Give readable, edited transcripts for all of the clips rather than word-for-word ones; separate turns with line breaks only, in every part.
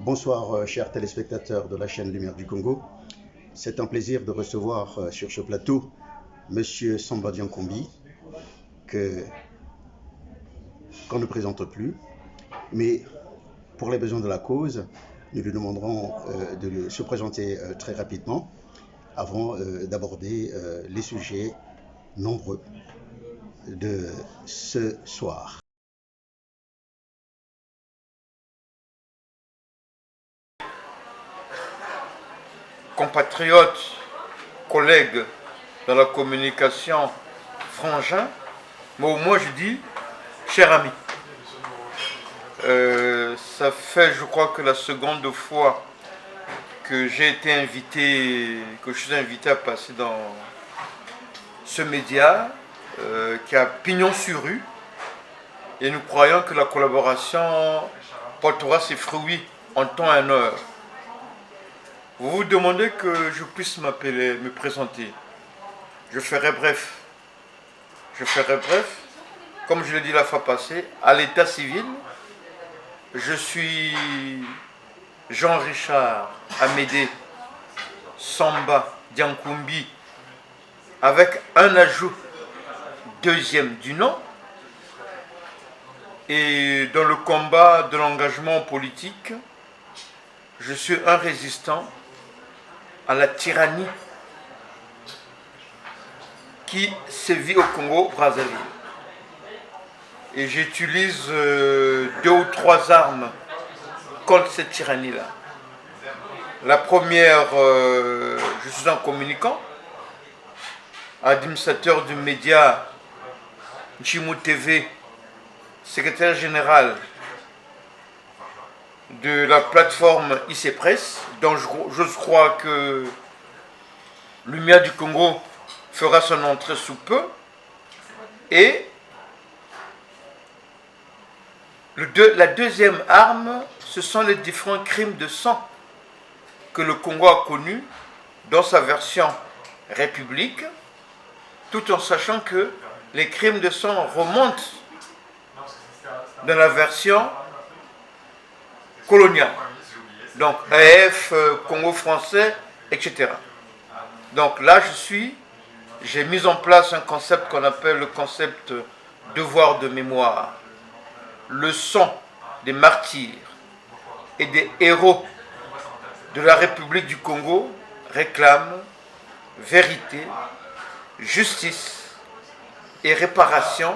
Bonsoir, chers téléspectateurs de la chaîne Lumière du Congo. C'est un plaisir de recevoir sur ce plateau Monsieur Samba Diankombi, qu'on ne présente plus, mais pour les besoins de la cause, nous lui demanderons de se présenter très rapidement avant d'aborder les sujets nombreux de ce soir.
Compatriotes, collègues dans la communication, frangins, mais au moins je dis cher ami. Ça fait, je crois, que la seconde fois que j'ai été invité, que je suis invité à passer dans ce média qui a pignon sur rue, et nous croyons que la collaboration portera ses fruits en temps et en heure. Vous vous demandez que je puisse me présenter. Je ferai bref. Comme je l'ai dit la fois passée, à l'état civil, je suis Jean-Richard Amédée Samba Diankombi, avec un ajout deuxième du nom. Et dans le combat de l'engagement politique, je suis un résistant à la tyrannie qui sévit au Congo-Brazzaville. Et j'utilise 2 ou 3 armes contre cette tyrannie-là. La première, je suis un communicant, administrateur du média Nchimou TV, secrétaire général de la plateforme IC Presse, dont je crois que Lumière du Congo fera son entrée sous peu. Et la deuxième arme, ce sont les différents crimes de sang que le Congo a connus dans sa version république, tout en sachant que les crimes de sang remontent dans la version coloniale. Donc AF, Congo français, etc. Donc là, j'ai mis en place un concept qu'on appelle le concept devoir de mémoire. Le sang des martyrs et des héros de la République du Congo réclame vérité, justice et réparation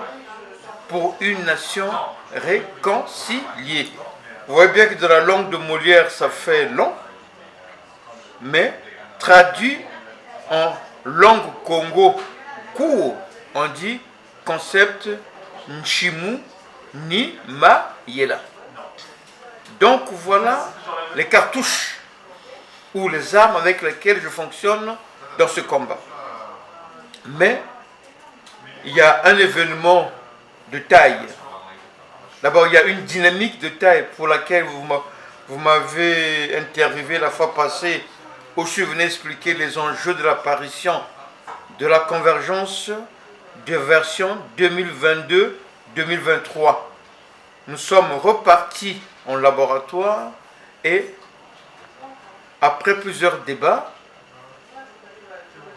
pour une nation réconciliée. Vous voyez bien que dans la langue de Molière, ça fait long, mais traduit en langue Congo court, on dit concept Nchimou ni ma yela. Donc voilà les cartouches ou les armes avec lesquelles je fonctionne dans ce combat. Mais il y a un événement de taille. D'abord, il y a une dynamique de taille pour laquelle vous m'avez interviewé la fois passée, où je suis venu expliquer les enjeux de l'apparition de la convergence de version 2022-2023. Nous sommes repartis en laboratoire et, après plusieurs débats,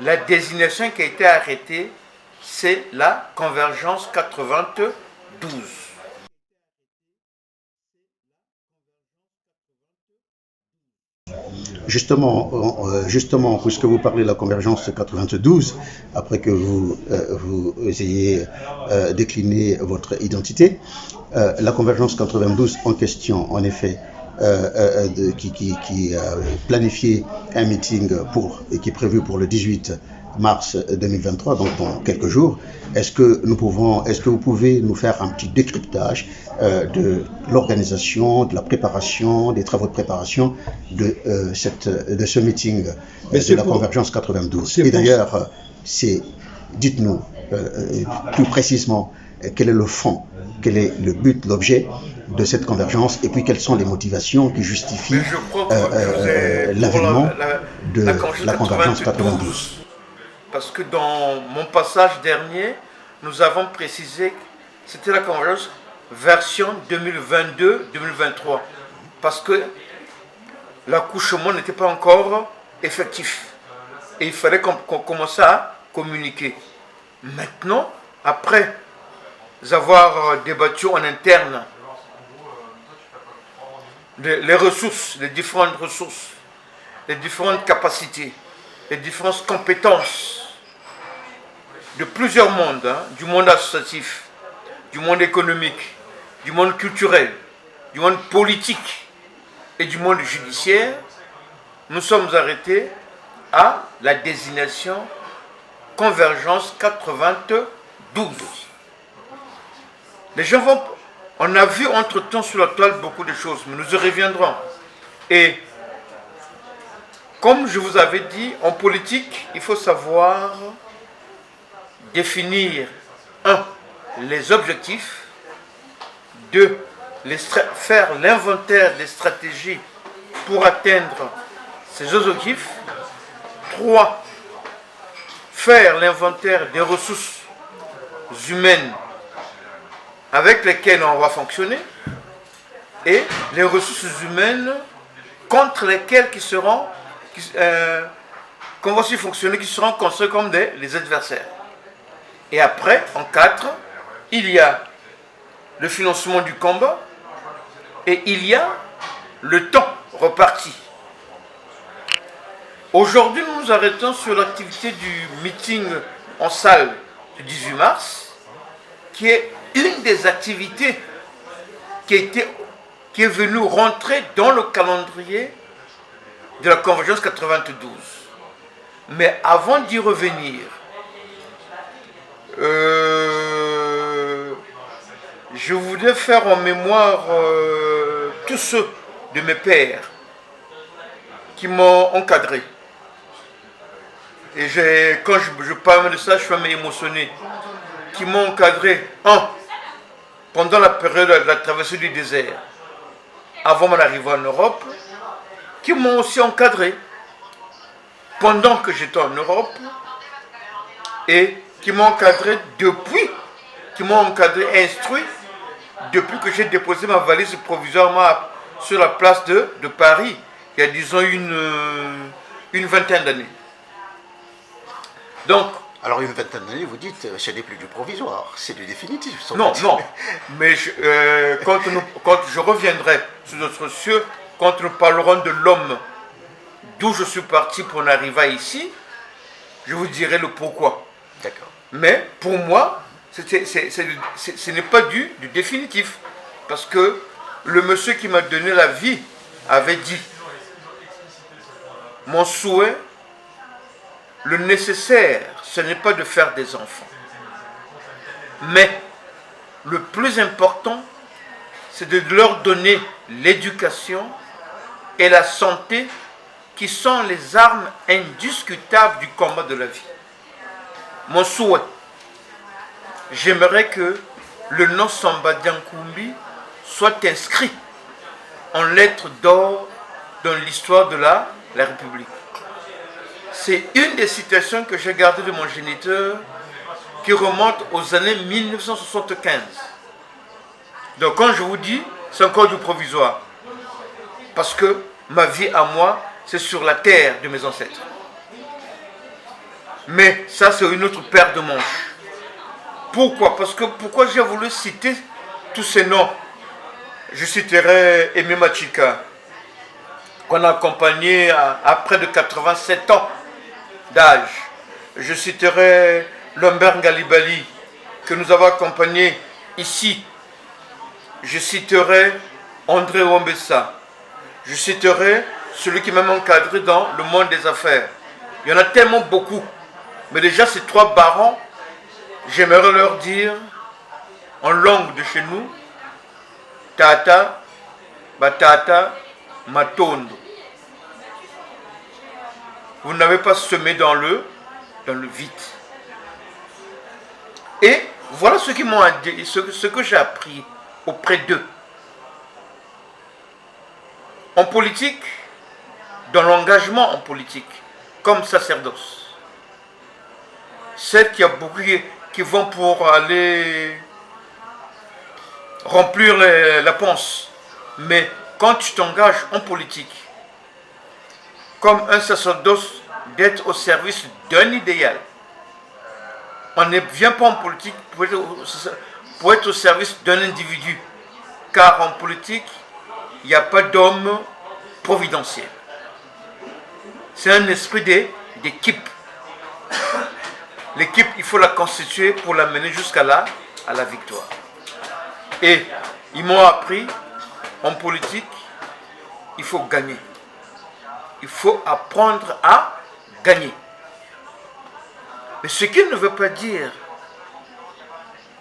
la désignation qui a été arrêtée, c'est la convergence 92.
Justement, puisque vous parlez de la convergence 92, après que vous ayez décliné votre identité, la convergence 92 en question, en effet, qui planifiait un meeting qui est prévu pour le 18 mars 2023, donc dans quelques jours. Est-ce que vous pouvez nous faire un petit décryptage de l'organisation, de la préparation, des travaux de préparation de ce meeting de la Convergence 92? Et d'ailleurs, dites-nous plus précisément quel est le fond, quel est le but, l'objet de cette convergence, et puis quelles sont les motivations qui justifient l'avènement de la Convergence 92.
Parce que dans mon passage dernier, nous avons précisé que c'était la convergence version 2022-2023. Parce que l'accouchement n'était pas encore effectif. Et il fallait qu'on commence à communiquer. Maintenant, après avoir débattu en interne les ressources, les différentes ressources, les différentes capacités, les différentes compétences de plusieurs mondes, hein, du monde associatif, du monde économique, du monde culturel, du monde politique et du monde judiciaire, nous sommes arrêtés à la désignation Convergence 92. Les gens vont... On a vu entre-temps sur la toile beaucoup de choses, mais nous y reviendrons. Et comme je vous avais dit, en politique, il faut savoir définir, 1, les objectifs, 2, faire l'inventaire des stratégies pour atteindre ces objectifs, 3, faire l'inventaire des ressources humaines avec lesquelles on va fonctionner et les ressources humaines contre lesquelles qu'on va aussi fonctionner, qui seront considérés comme les adversaires. Et après, en 4, il y a le financement du combat et il y a le temps reparti. Aujourd'hui, nous nous arrêtons sur l'activité du meeting en salle du 18 mars, qui est une des activités qui est venue rentrer dans le calendrier de la Convergence 92. Mais avant d'y revenir, je voudrais faire en mémoire tous ceux de mes pères qui m'ont encadré. Et quand je parle de ça, je suis même émotionné. Qui m'ont encadré, pendant la période de la traversée du désert, avant mon arrivée en Europe, qui m'ont aussi encadré pendant que j'étais en Europe, et qui m'ont encadré instruit, depuis que j'ai déposé ma valise provisoirement sur la place de Paris, il y a disons une vingtaine d'années. Donc,
alors une vingtaine d'années, vous dites, ce n'est plus du provisoire, c'est du définitif.
Non, mais quand je reviendrai sur notre cieux, quand nous parlerons de l'homme, d'où je suis parti pour en arriver ici, je vous dirai le pourquoi.
D'accord.
Mais pour moi, ce n'est pas du définitif. Parce que le monsieur qui m'a donné la vie avait dit, mon souhait, le nécessaire, ce n'est pas de faire des enfants. Mais le plus important, c'est de leur donner l'éducation et la santé qui sont les armes indiscutables du combat de la vie. Mon souhait, j'aimerais que le nom Samba Diankoumbi soit inscrit en lettres d'or dans l'histoire de la République. C'est une des citations que j'ai gardées de mon géniteur qui remonte aux années 1975. Donc quand je vous dis, c'est encore du provisoire. Parce que ma vie à moi, c'est sur la terre de mes ancêtres. Mais ça, c'est une autre paire de manches. Pourquoi? Pourquoi j'ai voulu citer tous ces noms? Je citerai Aimé Machika, qu'on a accompagné à près de 87 ans d'âge. Je citerai Lambert Ngalibali, que nous avons accompagné ici. Je citerai André Wambessa. Je citerai celui qui m'a encadré dans le monde des affaires. Il y en a tellement beaucoup. Mais déjà, ces 3 barons, j'aimerais leur dire, en langue de chez nous, Tata, Batata, Matondo. Vous n'avez pas semé dans le vide. Et voilà ce qu'ils m'ont dit, ce que j'ai appris auprès d'eux. En politique, dans l'engagement en politique, comme sacerdoce, celles qu'il y a beaucoup qui vont pour aller remplir la panse. Mais quand tu t'engages en politique, comme un sacerdoce d'être au service d'un idéal. On ne vient pas en politique pour être au service d'un individu, car en politique, il n'y a pas d'homme providentiel. C'est un esprit d'équipe. L'équipe, il faut la constituer pour la mener jusqu'à la victoire. Et ils m'ont appris, en politique, il faut gagner. Il faut apprendre à gagner. Mais ce qui ne veut pas dire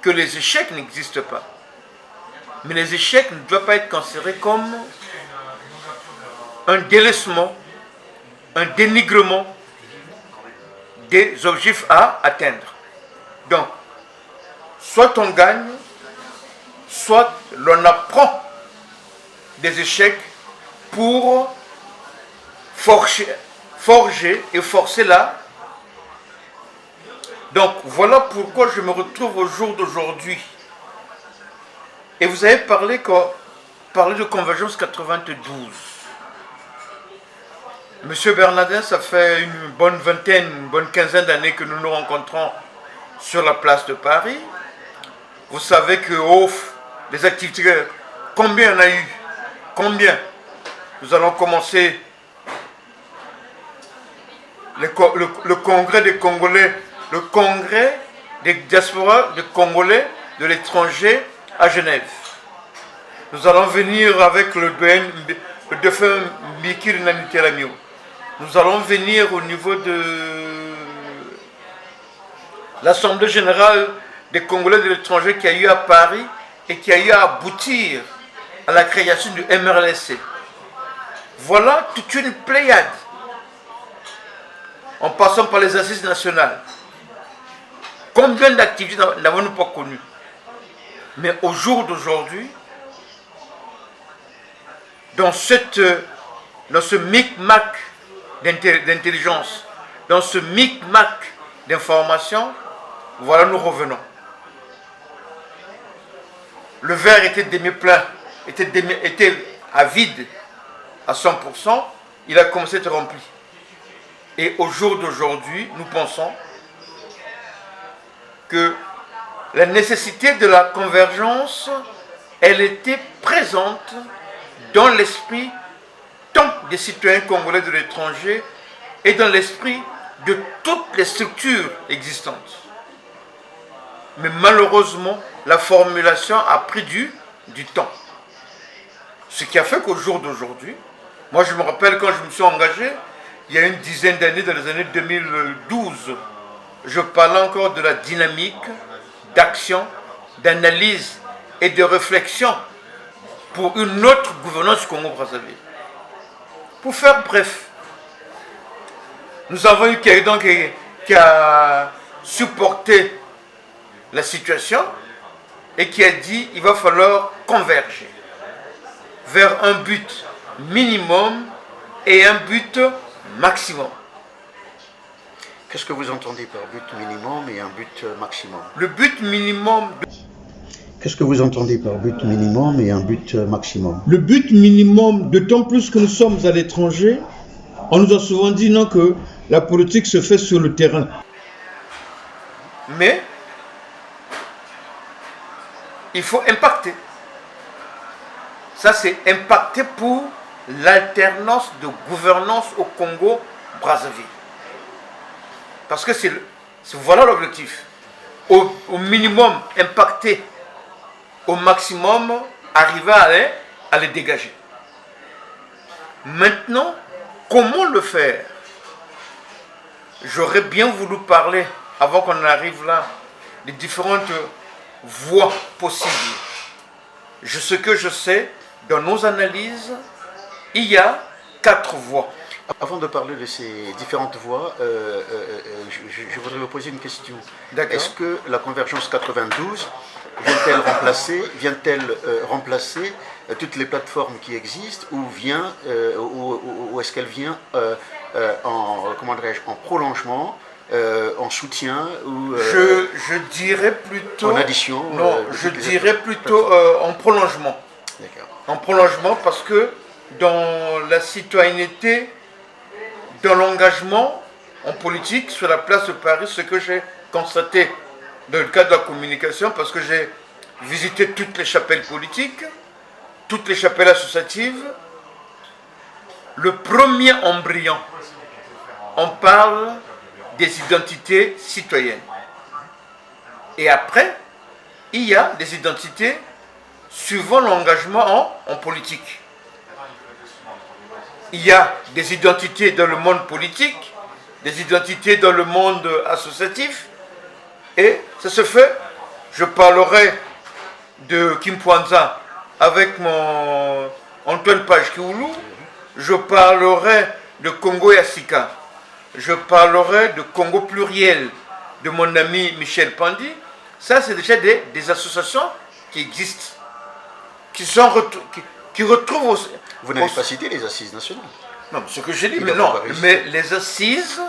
que les échecs n'existent pas. Mais les échecs ne doivent pas être considérés comme un délaissement, un dénigrement des objectifs à atteindre. Donc, soit on gagne, soit l'on apprend des échecs pour forger et forcer là. Donc, voilà pourquoi je me retrouve au jour d'aujourd'hui. Et vous avez parlé de Convergence 92. Monsieur Bernardin, ça fait une bonne vingtaine, une bonne quinzaine d'années que nous nous rencontrons sur la place de Paris. Vous savez que les activités, combien on a eu? Combien? Nous allons commencer le congrès des Congolais, le congrès des diasporas de Congolais de l'étranger à Genève. Nous allons venir avec le défunt Mbikiri Naniteramio. Nous allons venir au niveau de l'Assemblée générale des Congolais de l'étranger qui a eu à Paris et qui a eu à aboutir à la création du MRLC. Voilà toute une pléiade. En passant par les assises nationales. Combien d'activités n'avons-nous pas connues? Mais au jour d'aujourd'hui, dans ce micmac d'intelligence, dans ce micmac d'information, voilà, nous revenons. Le verre était demi-plein, était à vide à 100%, il a commencé à être rempli. Et au jour d'aujourd'hui, nous pensons que la nécessité de la convergence, elle était présente dans l'esprit tant des citoyens congolais de l'étranger et dans l'esprit de toutes les structures existantes. Mais malheureusement, la formulation a pris du temps. Ce qui a fait qu'au jour d'aujourd'hui, moi je me rappelle quand je me suis engagé, il y a une dizaine d'années, dans les années 2012, je parlais encore de la dynamique d'action, d'analyse et de réflexion pour une autre gouvernance Congo-Brazzaville. Pour faire bref, nous avons eu quelqu'un qui a supporté la situation et qui a dit qu'il va falloir converger vers un but minimum et un but maximum.
Qu'est-ce que vous entendez par but minimum et un but maximum?
Le but minimum...
Qu'est-ce que vous entendez par but minimum et un but maximum?
Le but minimum, d'autant plus que nous sommes à l'étranger, on nous a souvent dit non que la politique se fait sur le terrain. Mais il faut impacter. Ça, c'est impacter pour l'alternance de gouvernance au Congo-Brazzaville. Parce que voilà l'objectif. Au minimum, impacter. Au maximum, arriver à les dégager. Maintenant, comment le faire? J'aurais bien voulu parler, avant qu'on arrive là, des différentes voies possibles. Ce que je sais, dans nos analyses, il y a 4 voies.
Avant de parler de ces différentes voies, je voudrais vous poser une question. Est-ce que la convergence 92 vient-elle remplacer toutes les plateformes qui existent ou est-ce qu'elle vient en prolongement, en soutien ou
je dirais plutôt
en addition?
Non, je dirais plutôt en prolongement.
D'accord.
En prolongement parce que dans la citoyenneté, dans l'engagement en politique sur la place de Paris, ce que j'ai constaté dans le cadre de la communication, parce que j'ai visité toutes les chapelles politiques, toutes les chapelles associatives. Le premier embryon, on parle des identités citoyennes. Et après, il y a des identités suivant l'engagement en politique. Il y a des identités dans le monde politique, des identités dans le monde associatif, et ça se fait. Je parlerai de Kim Pwanza avec mon Antoine Page-Kioulou, je parlerai de Congo Yassika, je parlerai de Congo Pluriel de mon ami Michel Pandi. Ça, c'est déjà des associations qui existent, qui retrouvent aussi.
Vous n'avez pas cité les assises nationales.
Non, ce que j'ai dit, mais non. Mais les assises,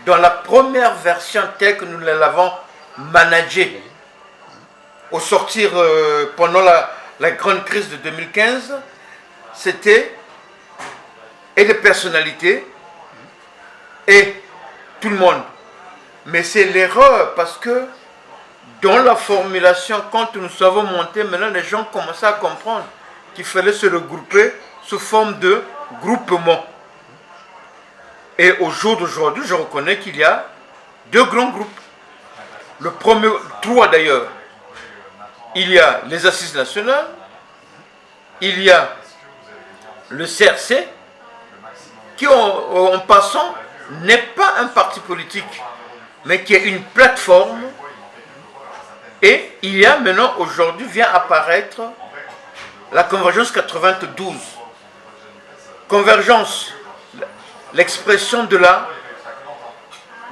dans la première version telle que nous l'avons managée, au sortir pendant la grande crise de 2015, c'était et les personnalités et tout le monde. Mais c'est l'erreur parce que dans la formulation, quand nous avons monté, maintenant les gens commençaient à comprendre qu'il fallait se regrouper sous forme de groupement. Et au jour d'aujourd'hui, je reconnais qu'il y a deux grands groupes. Le premier, trois d'ailleurs. Il y a les assises nationales, il y a le CRC, qui en passant n'est pas un parti politique, mais qui est une plateforme. Et il y a maintenant, aujourd'hui, vient apparaître la Convergence 92. Convergence, l'expression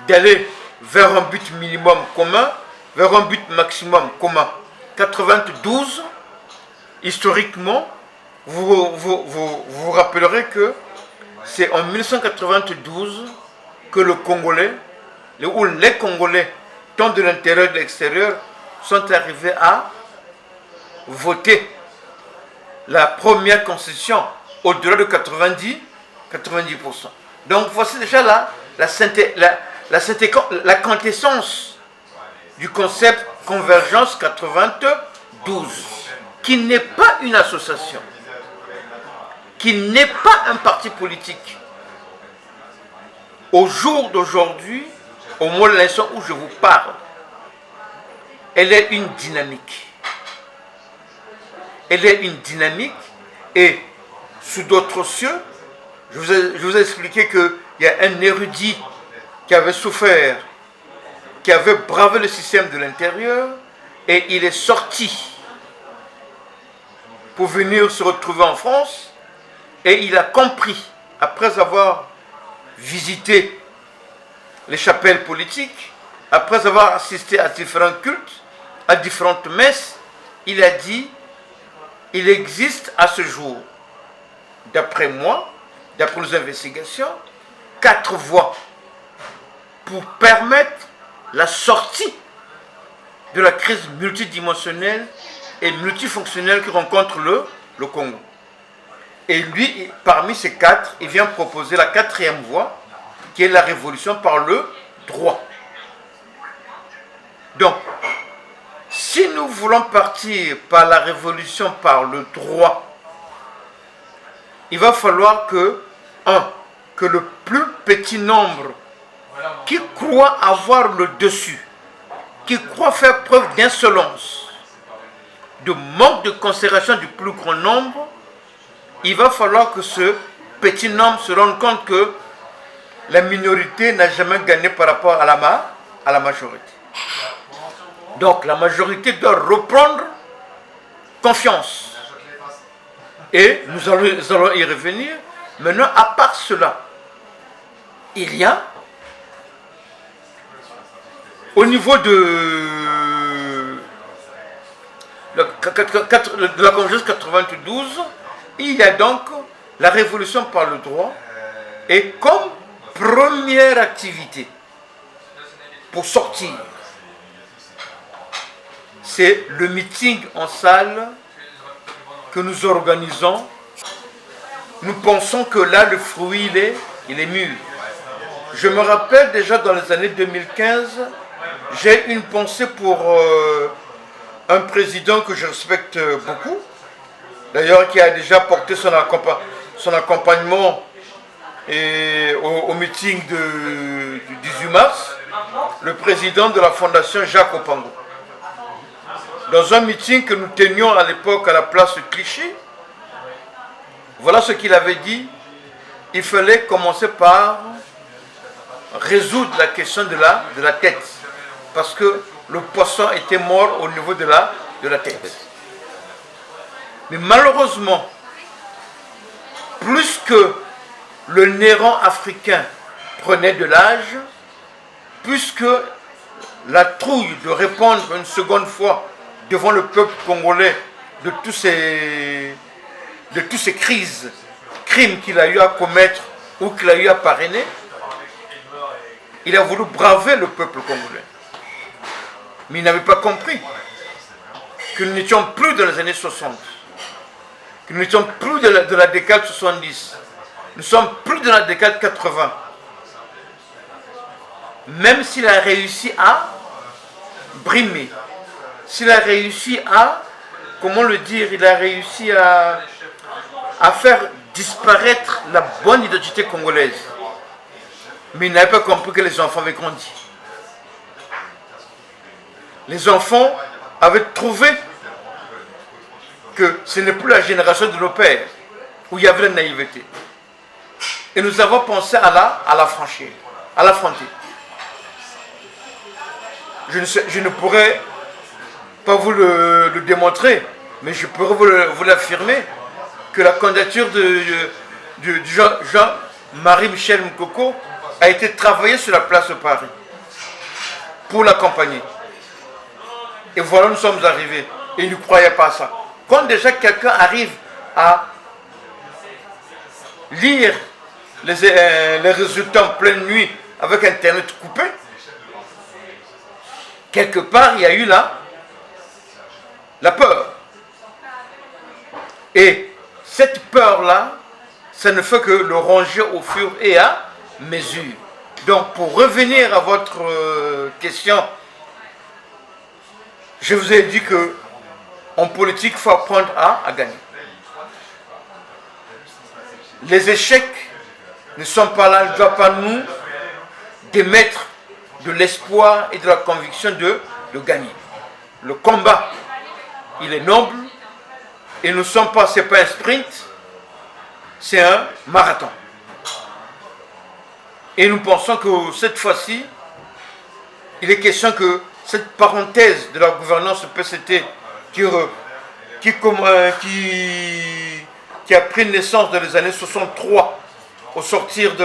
d'aller vers un but minimum commun, vers un but maximum commun. 92, historiquement, vous rappellerez que c'est en 1992 que les Congolais, tant de l'intérieur que de l'extérieur, sont arrivés à voter la première constitution au-delà de 90%. Donc voici déjà là la quintessence du concept Convergence 92, qui n'est pas une association, qui n'est pas un parti politique. Au jour d'aujourd'hui, au moment de l'instant où je vous parle, elle est une dynamique. Elle est une dynamique et sous d'autres cieux, je vous ai expliqué qu'il y a un érudit qui avait souffert, qui avait bravé le système de l'intérieur et il est sorti pour venir se retrouver en France et il a compris, après avoir visité les chapelles politiques, après avoir assisté à différents cultes, à différentes messes, il a dit, il existe à ce jour, d'après moi, d'après nos investigations, 4 voies pour permettre la sortie de la crise multidimensionnelle et multifonctionnelle que rencontre le Congo. Et lui, parmi ces 4, il vient proposer la 4e voie, qui est la révolution par le droit. Donc, si nous voulons partir par la révolution par le droit, il va falloir que le plus petit nombre qui croit avoir le dessus, qui croit faire preuve d'insolence, de manque de considération du plus grand nombre, il va falloir que ce petit nombre se rende compte que la minorité n'a jamais gagné par rapport à la majorité. Donc la majorité doit reprendre confiance. Et nous allons y revenir. Maintenant, à part cela, il y a, au niveau de la Congrès 92, il y a donc la révolution par le droit. Et comme première activité pour sortir, c'est le meeting en salle que nous organisons. Nous pensons que là, le fruit, il est mûr. Je me rappelle déjà dans les années 2015, j'ai une pensée pour un président que je respecte beaucoup, d'ailleurs qui a déjà porté son accompagnement au meeting du 18 mars, le président de la fondation Jacques Opango. Dans un meeting que nous tenions à l'époque à la place Clichy, voilà ce qu'il avait dit. Il fallait commencer par résoudre la question de la tête. Parce que le poisson était mort au niveau de la tête. Mais malheureusement, plus que le néron africain prenait de l'âge, plus que la trouille de répondre une seconde fois devant le peuple congolais de tous ces crimes qu'il a eu à commettre ou qu'il a eu à parrainer, il a voulu braver le peuple congolais. Mais il n'avait pas compris que nous n'étions plus dans les années 60, que nous n'étions plus de la décade 70, nous sommes plus dans la décade 80. Même s'il a réussi à brimer, s'il a réussi à, comment le dire, il a réussi à faire disparaître la bonne identité congolaise. Mais il n'avait pas compris que les enfants avaient grandi. Les enfants avaient trouvé que ce n'est plus la génération de nos pères où il y avait la naïveté. Et nous avons pensé à la franchir, à l'affronter. Je ne pourrais pas vous le démontrer, mais je pourrais vous l'affirmer que la candidature de Jean-Marie Michel Mukoko a été travaillée sur la place de Paris pour l'accompagner. Et voilà, nous sommes arrivés. Et ils ne croyaient pas à ça. Quand déjà quelqu'un arrive à lire les résultats en pleine nuit avec Internet coupé, quelque part, il y a eu la peur. Et cette peur-là, ça ne fait que le ronger au fur et à mesure. Donc, pour revenir à votre question, je vous ai dit que en politique, il faut apprendre à gagner. Les échecs ne sont pas là, ne doivent pas nous démettre de l'espoir et de la conviction de gagner. Le combat, il est noble et nous sommes pas, c'est pas un sprint, c'est un marathon. Et nous pensons que cette fois-ci, il est question que cette parenthèse de la gouvernance PCT qui a pris naissance dans les années 63 au sortir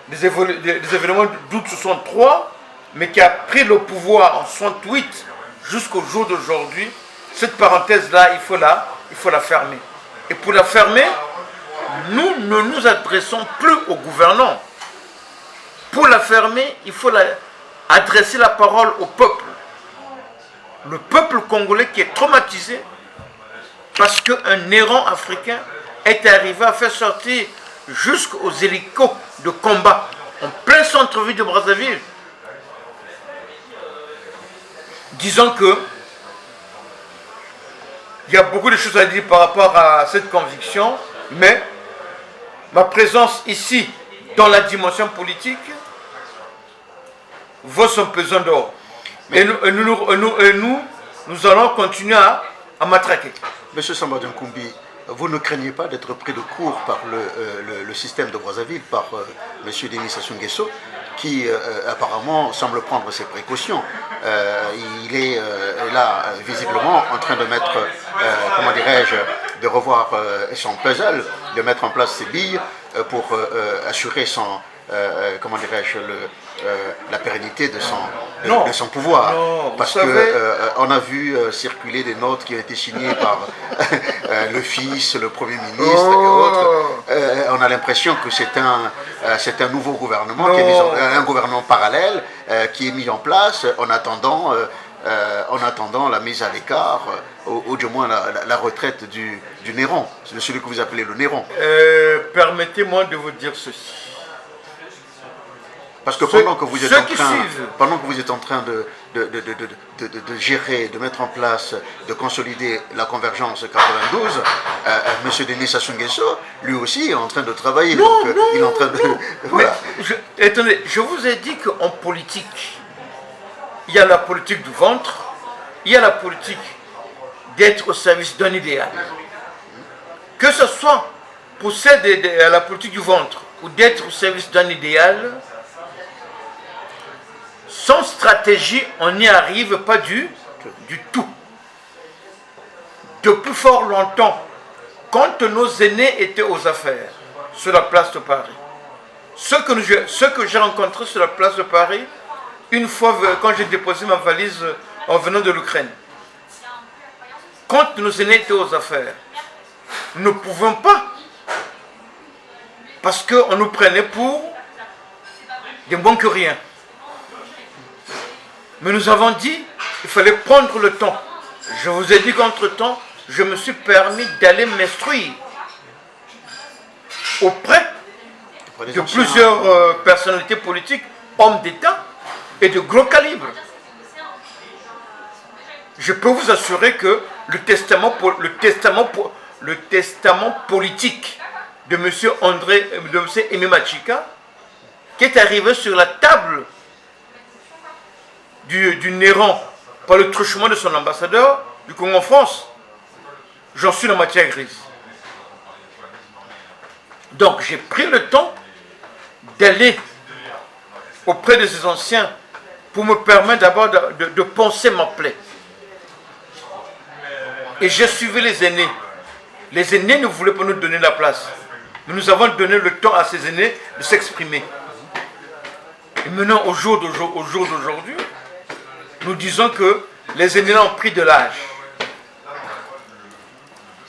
des événements d'août 63, mais qui a pris le pouvoir en 68 jusqu'au jour d'aujourd'hui, cette parenthèse-là, il faut la fermer. Et pour la fermer, nous ne nous adressons plus aux gouvernants. Pour la fermer, il faut adresser la parole au peuple. Le peuple congolais qui est traumatisé parce qu'un néron africain est arrivé à faire sortir jusqu'aux hélicos de combat en plein centre-ville de Brazzaville, disons que il y a beaucoup de choses à dire par rapport à cette conviction, mais ma présence ici, dans la dimension politique, vaut son pesant d'or. Et nous allons continuer à matraquer.
Monsieur Samba Diankoumbi, vous ne craignez pas d'être pris de court par le système de Brazzaville, par monsieur Denis Sassou Nguesso, qui apparemment semble prendre ses précautions. Il est là, visiblement, en train de mettre, comment dirais-je, de revoir son puzzle, de mettre en place ses billes pour assurer son, comment dirais-je, la pérennité de son pouvoir.
Non,
parce qu'on a vu circuler des notes qui ont été signées par le fils, le Premier ministre et autres. On a l'impression que c'est un nouveau gouvernement, un gouvernement parallèle qui est mis en place en attendant la mise à l'écart, ou du moins la retraite du néron, de celui que vous appelez le néron.
Permettez-moi de vous dire ceci.
Parce que pendant que vous êtes en train de gérer, de mettre en place, de consolider la convergence 92, M. Denis Sassou Nguesso, lui aussi, est en train de travailler.
Non,
donc,
non,
il est en train de...
non.
Voilà.
Attendez, je vous ai dit qu'en politique, il y a la politique du ventre, il y a la politique d'être au service d'un idéal. Que ce soit pour celle de la politique du ventre ou d'être au service d'un idéal, sans stratégie, on n'y arrive pas du tout. Depuis fort longtemps, quand nos aînés étaient aux affaires sur la place de Paris, ceux que j'ai rencontrés sur la place de Paris, une fois quand j'ai déposé ma valise en venant de l'Ukraine, quand nos aînés étaient aux affaires, nous ne pouvions pas, parce qu'on nous prenait pour des bons que rien. Mais nous avons dit qu'il fallait prendre le temps. Je vous ai dit qu'entre-temps, je me suis permis d'aller m'instruire auprès de plusieurs personnalités politiques, hommes d'État et de gros calibre. Je peux vous assurer que le testament politique de M. Aimé Machika, qui est arrivé sur la table du Néron par le truchement de son ambassadeur du Congo en France, j'en suis la matière grise. Donc j'ai pris le temps d'aller auprès de ces anciens pour me permettre d'abord de penser ma plaie. Et j'ai suivi les aînés. Les aînés ne voulaient pas nous donner la place. Mais nous avons donné le temps à ces aînés de s'exprimer. Et maintenant, au jour d'aujourd'hui, nous disons que les aînés ont pris de l'âge.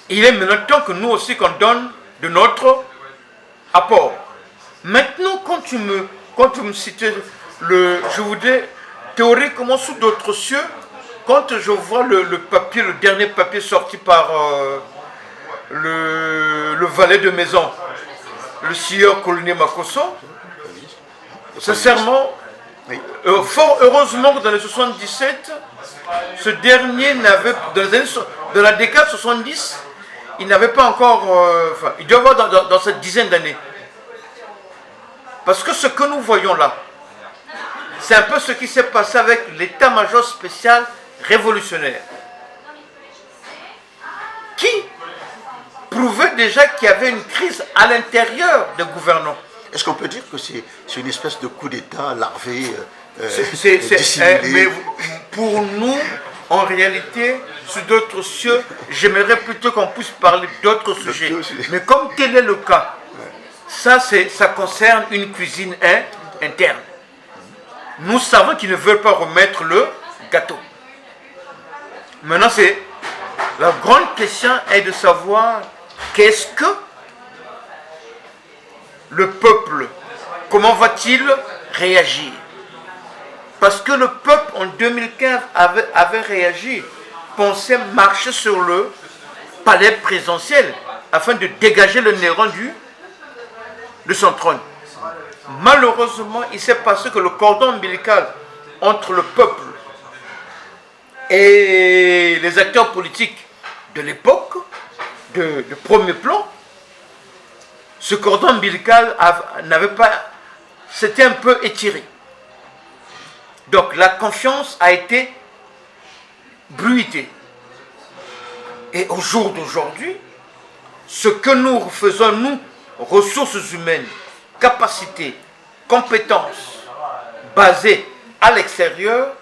Il est maintenant temps que nous aussi, qu'on donne de notre apport. Maintenant, quand tu me citais, je voudrais théoriquement sous d'autres cieux, quand je vois le dernier papier sorti par le valet de maison, le sieur Colonel Makosso, sincèrement, fort heureusement que dans les 77, ce dernier n'avait, dans la décade 70, il n'avait pas encore, il doit avoir dans cette dizaine d'années. Parce que ce que nous voyons là, c'est un peu ce qui s'est passé avec l'état-major spécial révolutionnaire, qui prouvait déjà qu'il y avait une crise à l'intérieur des gouvernants.
Est-ce qu'on peut dire que c'est une espèce de coup d'État larvé,
dissimulé? Mais pour nous, en réalité, sur d'autres cieux, j'aimerais plutôt qu'on puisse parler d'autres sujets. Mais comme tel est le cas, ça concerne une cuisine interne. Nous savons qu'ils ne veulent pas remettre le gâteau. Maintenant, la grande question est de savoir qu'est-ce que le peuple, comment va-t-il réagir? Parce que le peuple en 2015 avait réagi, pensait marcher sur le palais présidentiel afin de dégager le Néron de son trône. Malheureusement, il s'est passé que le cordon ombilical entre le peuple et les acteurs politiques de l'époque, de premier plan, ce cordon ombilical s'était un peu étiré. Donc la confiance a été bruitée. Et au jour d'aujourd'hui, ce que nous faisons, nous, ressources humaines, capacités, compétences, basées à l'extérieur,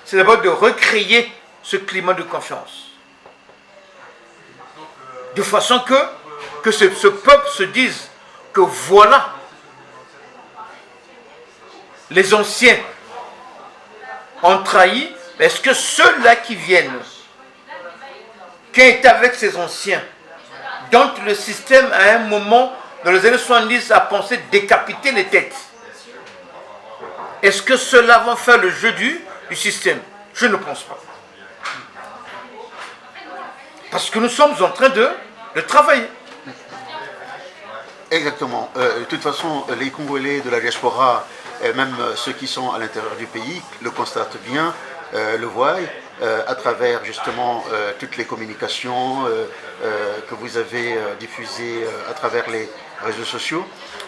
c'est d'abord de recréer ce climat de confiance. De façon que ce peuple se dise que voilà, les anciens ont trahi, est-ce que ceux-là qui viennent, qui étaient avec ces anciens, dont le système à un moment, dans les années 70, a pensé décapiter les têtes, est-ce que ceux-là vont faire le jeu du système? Je ne pense pas. Parce que nous sommes en train de travailler.
Exactement. De toute façon, les Congolais de la diaspora et même ceux qui sont à l'intérieur du pays le constatent bien, le voient à travers justement toutes les communications que vous avez diffusées à travers les réseaux sociaux.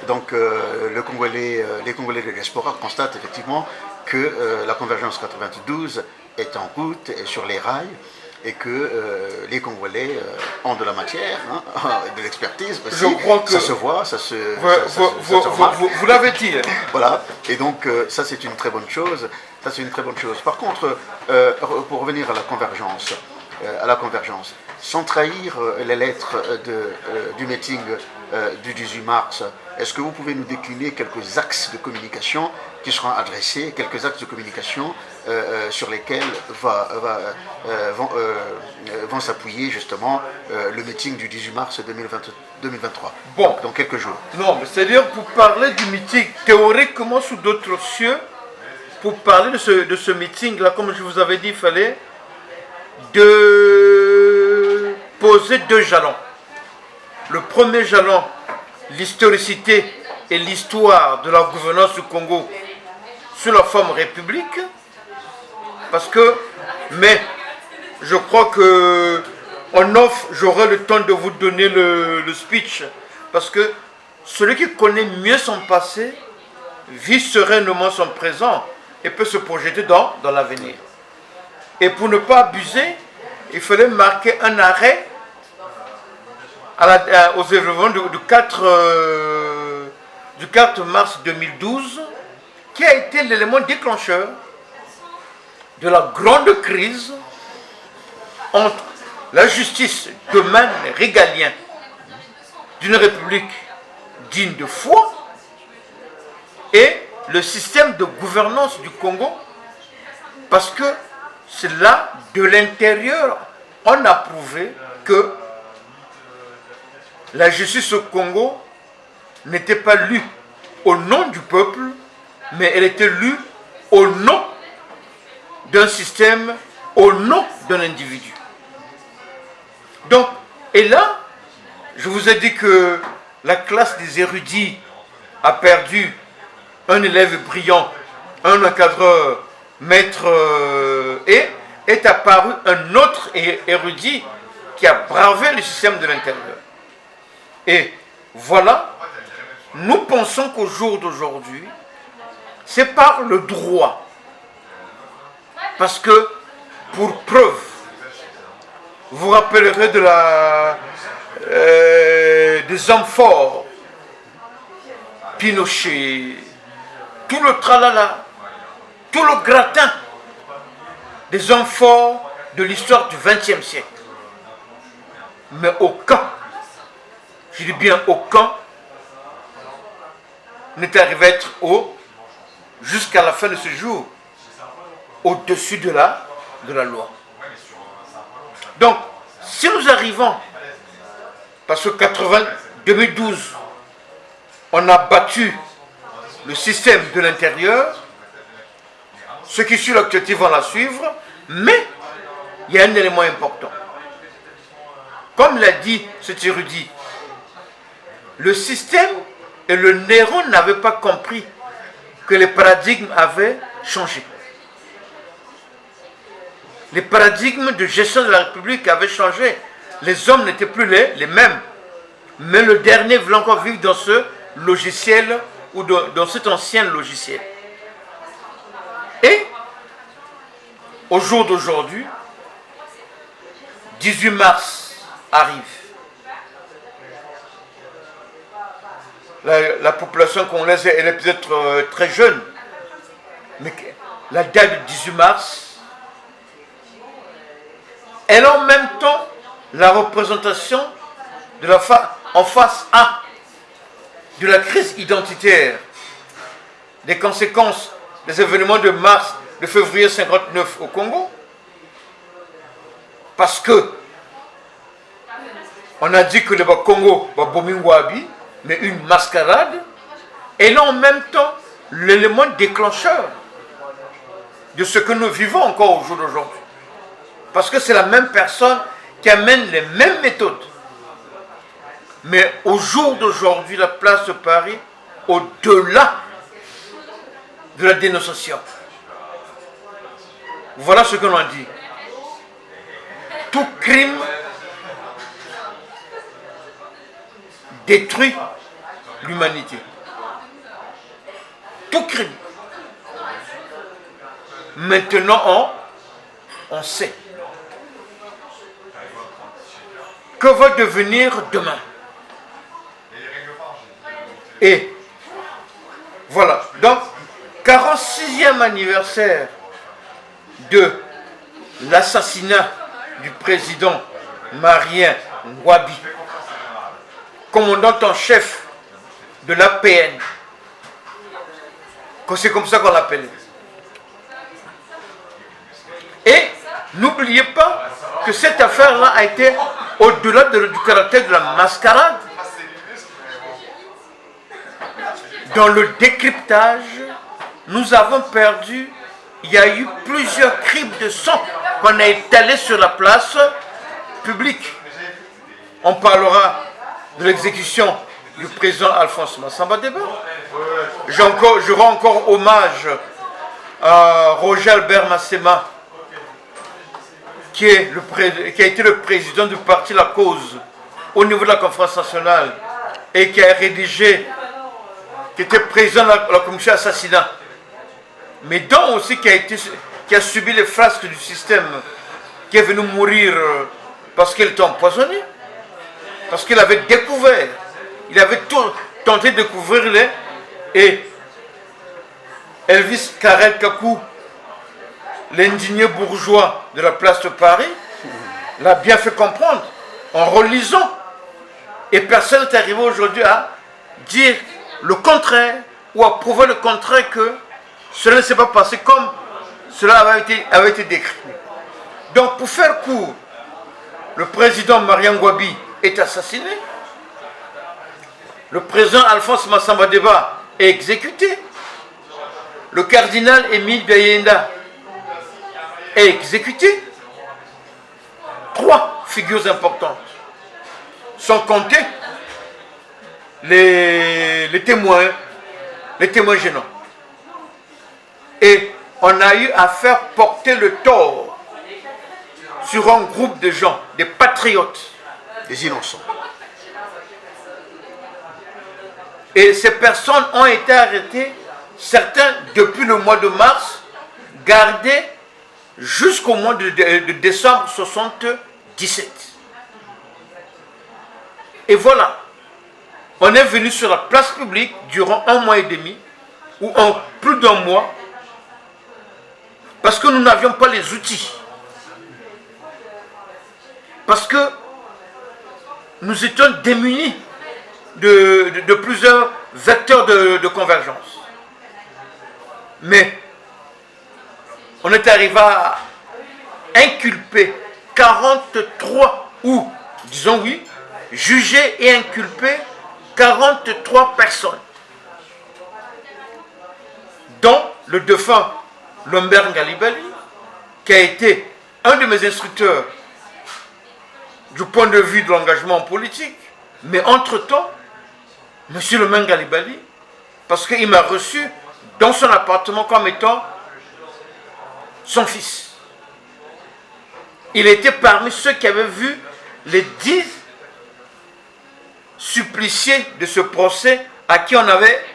Donc les Congolais de diaspora constatent effectivement que la convergence 92 est en route et sur les rails, et que les Congolais ont de la matière, hein, de l'expertise aussi.
Je crois que
ça se voit, ça se remarque.
Vous l'avez dit.
Voilà, et donc ça c'est une très bonne chose. Ça c'est une très bonne chose. Par contre, pour revenir à la convergence, sans trahir les lettres du meeting du 18 mars, est-ce que vous pouvez nous décliner quelques axes de communication qui seront adressés, quelques axes de communication sur lesquels vont s'appuyer justement le meeting du 18 mars 2023,
bon,
donc dans quelques jours?
Non, mais c'est-à-dire pour parler du meeting théoriquement sous d'autres cieux, pour parler de ce meeting-là, comme je vous avais dit, il fallait poser deux jalons. Le premier jalon, l'historicité et l'histoire de la gouvernance du Congo sous la forme république, mais je crois que j'aurai le temps de vous donner le speech, parce que celui qui connaît mieux son passé vit sereinement son présent et peut se projeter dans l'avenir. Et pour ne pas abuser, il fallait marquer un arrêt aux événements du 4 mars 2012, qui a été l'élément déclencheur de la grande crise entre la justice, domaine régalien d'une république digne de foi, et le système de gouvernance du Congo, parce que c'est là, de l'intérieur, on a prouvé que la justice au Congo n'était pas lue au nom du peuple, mais elle était lue au nom d'un système, au nom d'un individu. Donc, et là, je vous ai dit que la classe des érudits a perdu un élève brillant, un encadreur, maître, et est apparu un autre érudit qui a bravé le système de l'intérieur. Et voilà, nous pensons qu'au jour d'aujourd'hui, c'est par le droit. Parce que, pour preuve, vous rappellerez des hommes forts, Pinochet, tout le tralala, tout le gratin des hommes forts de l'histoire du XXe siècle. Mais aucun, je dis bien aucun, n'est arrivé à être jusqu'à la fin de ce jour, au-dessus de la loi. Donc, si nous arrivons, parce que 2012, on a battu le système de l'intérieur, ceux qui suivent l'actualité vont la suivre, mais il y a un élément important. Comme l'a dit cet érudit, le système et le Néron n'avaient pas compris que les paradigmes avaient changé. Les paradigmes de gestion de la République avaient changé. Les hommes n'étaient plus les mêmes. Mais le dernier voulait encore vivre dans ce logiciel ou dans cet ancien logiciel. Et au jour d'aujourd'hui, 18 mars arrive. La population congolaise, elle est peut-être très jeune, mais la date du 18 mars, elle est en même temps la représentation de en face A de la crise identitaire, des conséquences des événements de février 59 au Congo, parce que on a dit que le Congo va Bomingwabi, mais une mascarade, et là en même temps l'élément déclencheur de ce que nous vivons encore au jour d'aujourd'hui. Parce que c'est la même personne qui amène les mêmes méthodes. Mais au jour d'aujourd'hui, la place de Paris, au-delà de la dénonciation. Voilà ce que l'on dit. Tout crime détruit l'humanité. Tout crime. Maintenant, on sait. Que va devenir demain? Et voilà. Donc, 46e anniversaire de l'assassinat du président Marien Ngouabi, commandant en chef de l'APN. C'est comme ça qu'on l'appelait. Et n'oubliez pas que cette affaire-là a été au-delà du caractère de la mascarade. Dans le décryptage, nous avons perdu, il y a eu plusieurs cribs de sang qu'on a étalés sur la place publique. On parlera de l'exécution du président Alphonse Massamba Deba. Je rends encore hommage à Roger Albert Massema, qui a été le président du parti La Cause au niveau de la conférence nationale et qui a rédigé, qui était président de la commission assassinat, mais dont aussi qui a subi les frasques du système, qui est venu mourir parce qu'il était empoisonné, parce qu'il avait découvert, il avait tenté de découvrir et Elvis Karel Kakou, l'indigné bourgeois de la place de Paris, l'a bien fait comprendre en relisant. Et personne n'est arrivé aujourd'hui à dire le contraire ou à prouver le contraire, que cela ne s'est pas passé comme cela avait été décrit. Donc, pour faire court, le président Marien Ngouabi est assassiné. Le président Alphonse Massamba Deba est exécuté. Le cardinal Émile Biayenda est exécuté. 3 figures importantes, sans compter les témoins gênants. Et on a eu à faire porter le tort sur un groupe de gens, des patriotes,
Des innocents.
Et ces personnes ont été arrêtées, certains depuis le mois de mars, gardés jusqu'au mois de décembre 1977. Et voilà, on est venu sur la place publique durant 1 mois et demi, ou plus d'1 mois, parce que nous n'avions pas les outils. Parce que nous étions démunis de plusieurs vecteurs de convergence. Mais on est arrivé à inculper 43, ou disons oui, juger et inculper 43 personnes, dont le défunt Lombert Ngalibali, qui a été un de mes instructeurs du point de vue de l'engagement politique. Mais entre-temps, M. Lombert Ngalibali, parce qu'il m'a reçu dans son appartement comme étant son fils. Il était parmi ceux qui avaient vu les 10 suppliciés de ce procès à qui on avait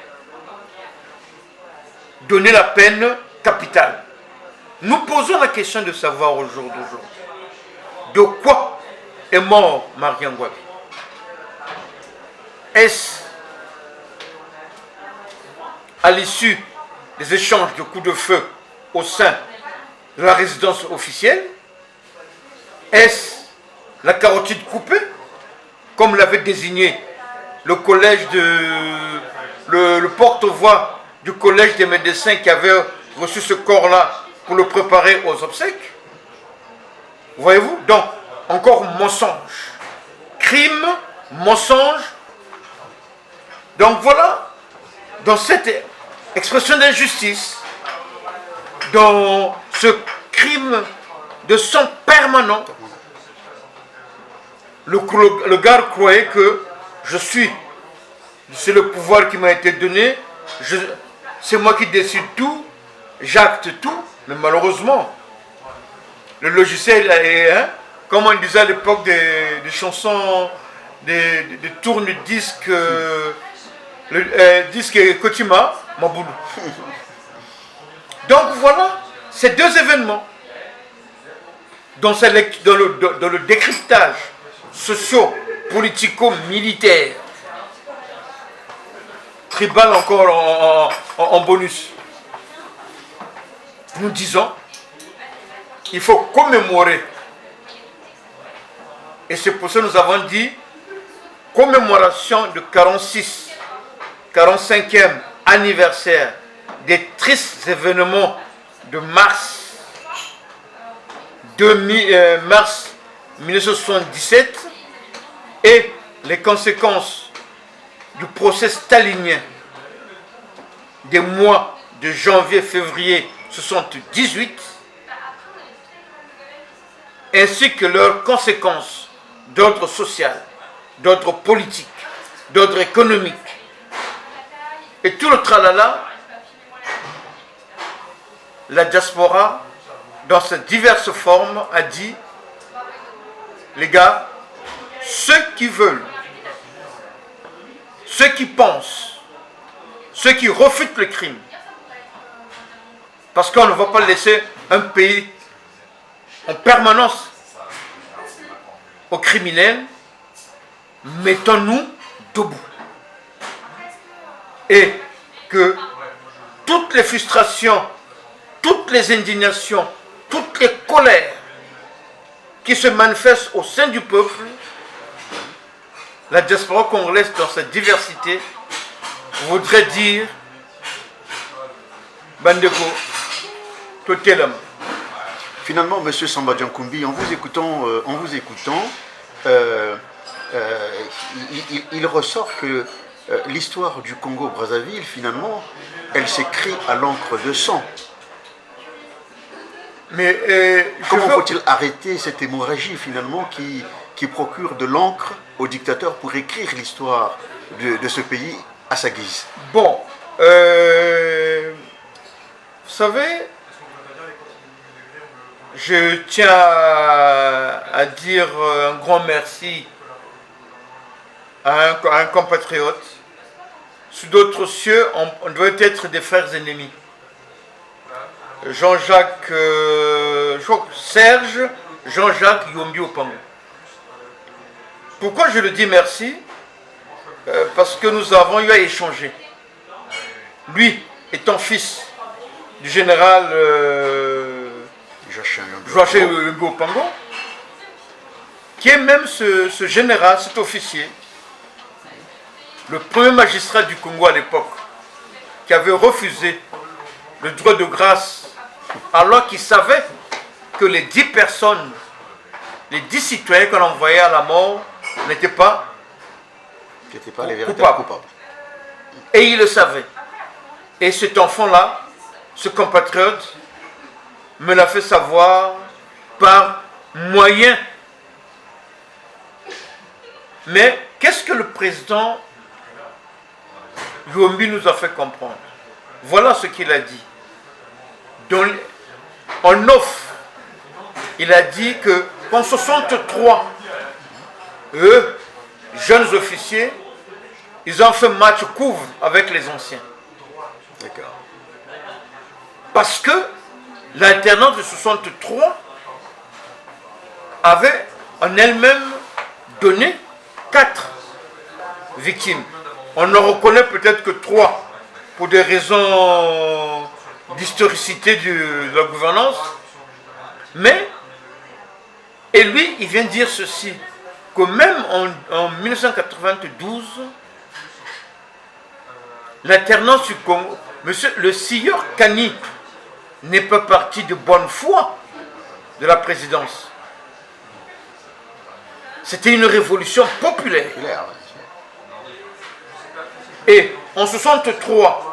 donné la peine capitale. Nous posons la question de savoir au jour d'aujourd'hui de quoi est mort Marien Ngouabi. Est-ce à l'issue des échanges de coups de feu au sein de la résidence officielle? Est-ce la carotide coupée, comme l'avait désigné le collège le porte-voix du collège des médecins qui avait reçu ce corps-là pour le préparer aux obsèques? Voyez-vous? Donc, encore mensonge. Crime, mensonge. Donc voilà, dans cette expression d'injustice, dans ce crime de sang permanent, le gars croyait que c'est le pouvoir qui m'a été donné, c'est moi qui décide tout, j'acte tout, mais malheureusement, le logiciel est, hein, comme on disait à l'époque des chansons, des tourne-disques, disque Kotima, Maboulou. Donc voilà, ces deux événements, dans le décryptage socio-politico-militaire, tribal encore en bonus, nous disons, il faut commémorer. Et c'est pour ça que nous avons dit commémoration de 45e anniversaire des tristes événements de mars 1977 et les conséquences du procès stalinien des mois de janvier-février 1978, ainsi que leurs conséquences d'ordre social, d'ordre politique, d'ordre économique. Et tout le tralala, la diaspora, dans ses diverses formes, a dit, les gars, ceux qui veulent, ceux qui pensent, ceux qui refutent le crime, parce qu'on ne va pas laisser un pays en permanence aux criminels, mettons-nous debout. Et que toutes les frustrations, toutes les indignations, toutes les colères qui se manifestent au sein du peuple, la diaspora congolaise dans sa diversité voudrait dire Bandeko, Totelam.
Finalement, M. Samba Diankoumbi, en vous écoutant, il ressort que l'histoire du Congo-Brazzaville, finalement, elle s'écrit à l'encre de sang.
Mais
comment faut-il arrêter cette hémorragie, finalement, qui procure de l'encre aux dictateurs pour écrire l'histoire de ce pays à sa guise?
Bon, vous savez, je tiens à dire un grand merci à un compatriote. Sous d'autres cieux, on doit être des frères ennemis. Serge Jean-Jacques Yombi Opango. Pourquoi je le dis merci? Parce que nous avons eu à échanger. Lui étant fils du général Joachim Yombi Opango, qui est même ce général, cet officier, le premier magistrat du Congo à l'époque, qui avait refusé le droit de grâce, alors qu'il savait que les 10 personnes, les 10 citoyens qu'on envoyait à la mort n'étaient pas
les véritables coupables.
Et il le savait. Et cet enfant-là, ce compatriote, me l'a fait savoir par moyen. Mais qu'est-ce que le président Yombi nous a fait comprendre? Voilà ce qu'il a dit. En offre, il a dit que qu'en 63, eux, jeunes officiers, ils ont fait match couvre avec les anciens.
D'accord.
Parce que l'alternance de 63 avait en elle-même donné 4 victimes. On ne reconnaît peut-être que 3 pour des raisons d'historicité de la gouvernance. Mais, et lui, il vient dire ceci, que même en 1992, l'alternance du Congo, monsieur le sieur Kani n'est pas parti de bonne foi de la présidence. C'était une révolution populaire. Et en 63,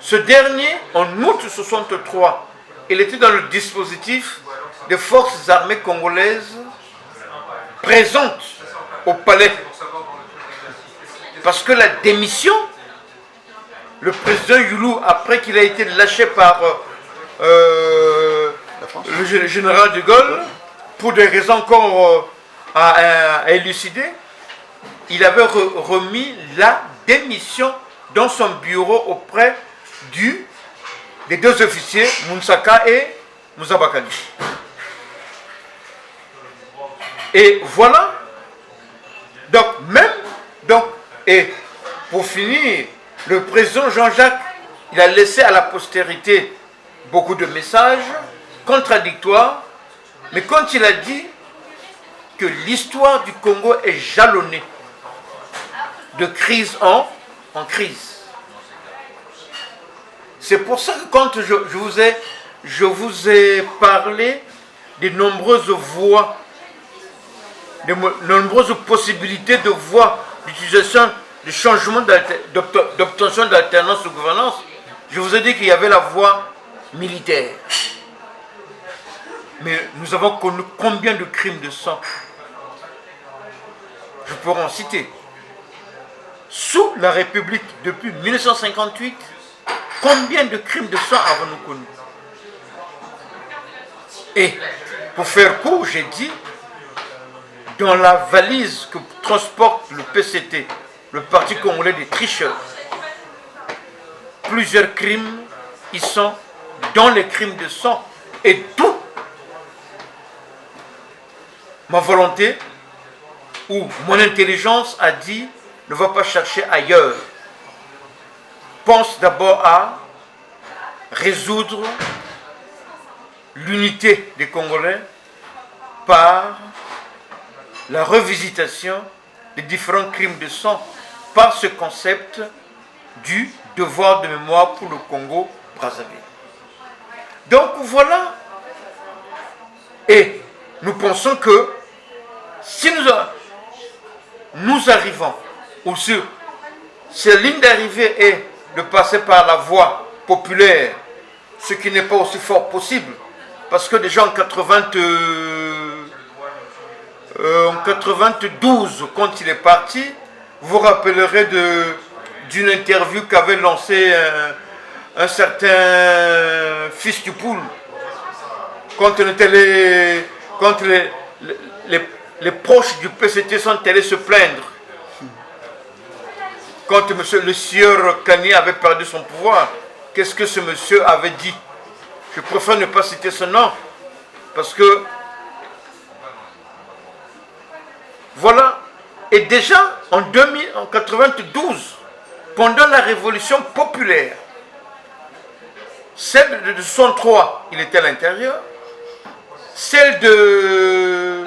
ce dernier, en août 63, il était dans le dispositif des forces armées congolaises présentes au palais. Parce que la démission le président Youlou, après qu'il a été lâché par le général de Gaulle, pour des raisons encore à élucider, il avait remis la démission dans son bureau auprès des deux officiers, Mounsaka et Mouzabakani. Et voilà. Et pour finir, le président Jean-Jacques, il a laissé à la postérité beaucoup de messages contradictoires, mais quand il a dit que l'histoire du Congo est jalonnée de crise en crise. C'est pour ça que quand je vous ai parlé des nombreuses voies, de nombreuses possibilités de voies d'utilisation, de changement, d'obtention d'alternance de gouvernance, je vous ai dit qu'il y avait la voie militaire. Mais nous avons connu combien de crimes de sang? Je pourrais en citer. Sous la République, depuis 1958, combien de crimes de sang avons-nous connus? Et pour faire court, j'ai dit, dans la valise que transporte le PCT, le Parti congolais des tricheurs, plusieurs crimes y sont dans les crimes de sang. Et d'où ma volonté ou mon intelligence a dit ne va pas chercher ailleurs. Pense d'abord à résoudre l'unité des Congolais par la revisitation des différents crimes de sang, par ce concept du devoir de mémoire pour le Congo-Brazzaville. Donc voilà. Et nous pensons que si nous arrivons, ou si la ligne d'arrivée est de passer par la voie populaire, ce qui n'est pas aussi fort possible, parce que déjà en 92, quand il est parti, vous vous rappellerez d'une interview qu'avait lancé un certain fils du poule, quand les proches du PCT sont allés se plaindre. Quand le sieur Kani avait perdu son pouvoir, qu'est-ce que ce monsieur avait dit? Je préfère ne pas citer son nom, parce que voilà. Et déjà en 92, pendant la révolution populaire, celle de 63, il était à l'intérieur, celle de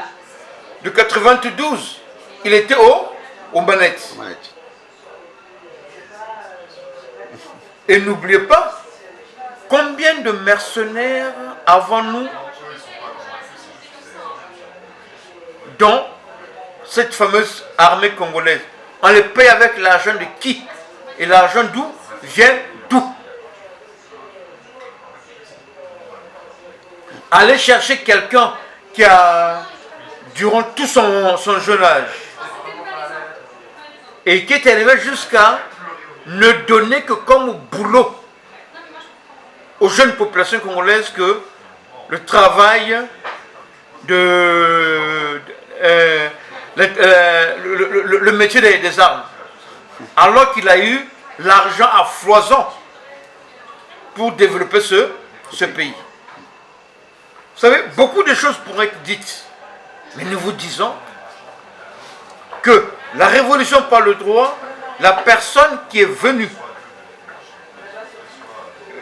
92, il était aux manettes. Et n'oubliez pas, combien de mercenaires avons-nous dans cette fameuse armée congolaise? On les paye avec l'argent de qui? Et l'argent d'où vient d'où? Aller chercher quelqu'un qui a, durant tout son jeune âge, et qui est arrivé jusqu'à ne donner que comme boulot aux jeunes populations congolaises que le travail le métier des armes, alors qu'il a eu l'argent à foison pour développer ce pays. Vous savez, beaucoup de choses pourraient être dites, mais nous vous disons que la révolution par le droit, la personne qui est venue,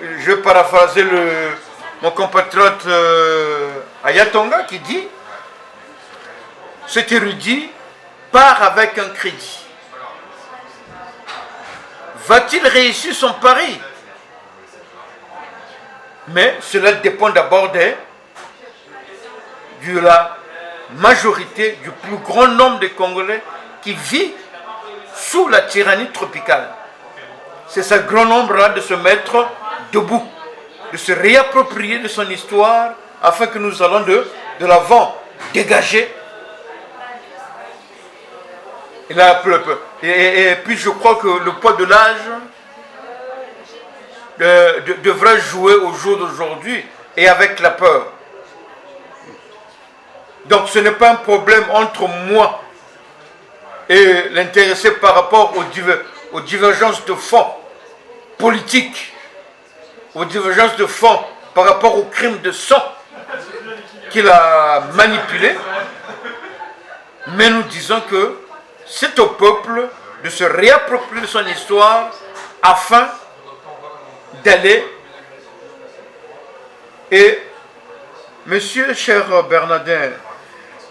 je vais paraphraser mon compatriote Ayatonga qui dit, cet érudit part avec un crédit. Va-t-il réussir son pari? Mais cela dépend d'abord de la majorité, du plus grand nombre de Congolais qui vit sous la tyrannie tropicale. C'est ce grand nombre-là de se mettre debout, de se réapproprier de son histoire, afin que nous allons de l'avant dégager. Et puis je crois que le poids de l'âge devrait jouer au jour d'aujourd'hui et avec la peur. Donc ce n'est pas un problème entre moi et l'intéressé par rapport aux divergences de fond politiques, aux divergences de fond par rapport au crime de sang qu'il a manipulé. Mais nous disons que c'est au peuple de se réapproprier son histoire afin d'aller. Et monsieur cher Bernardin,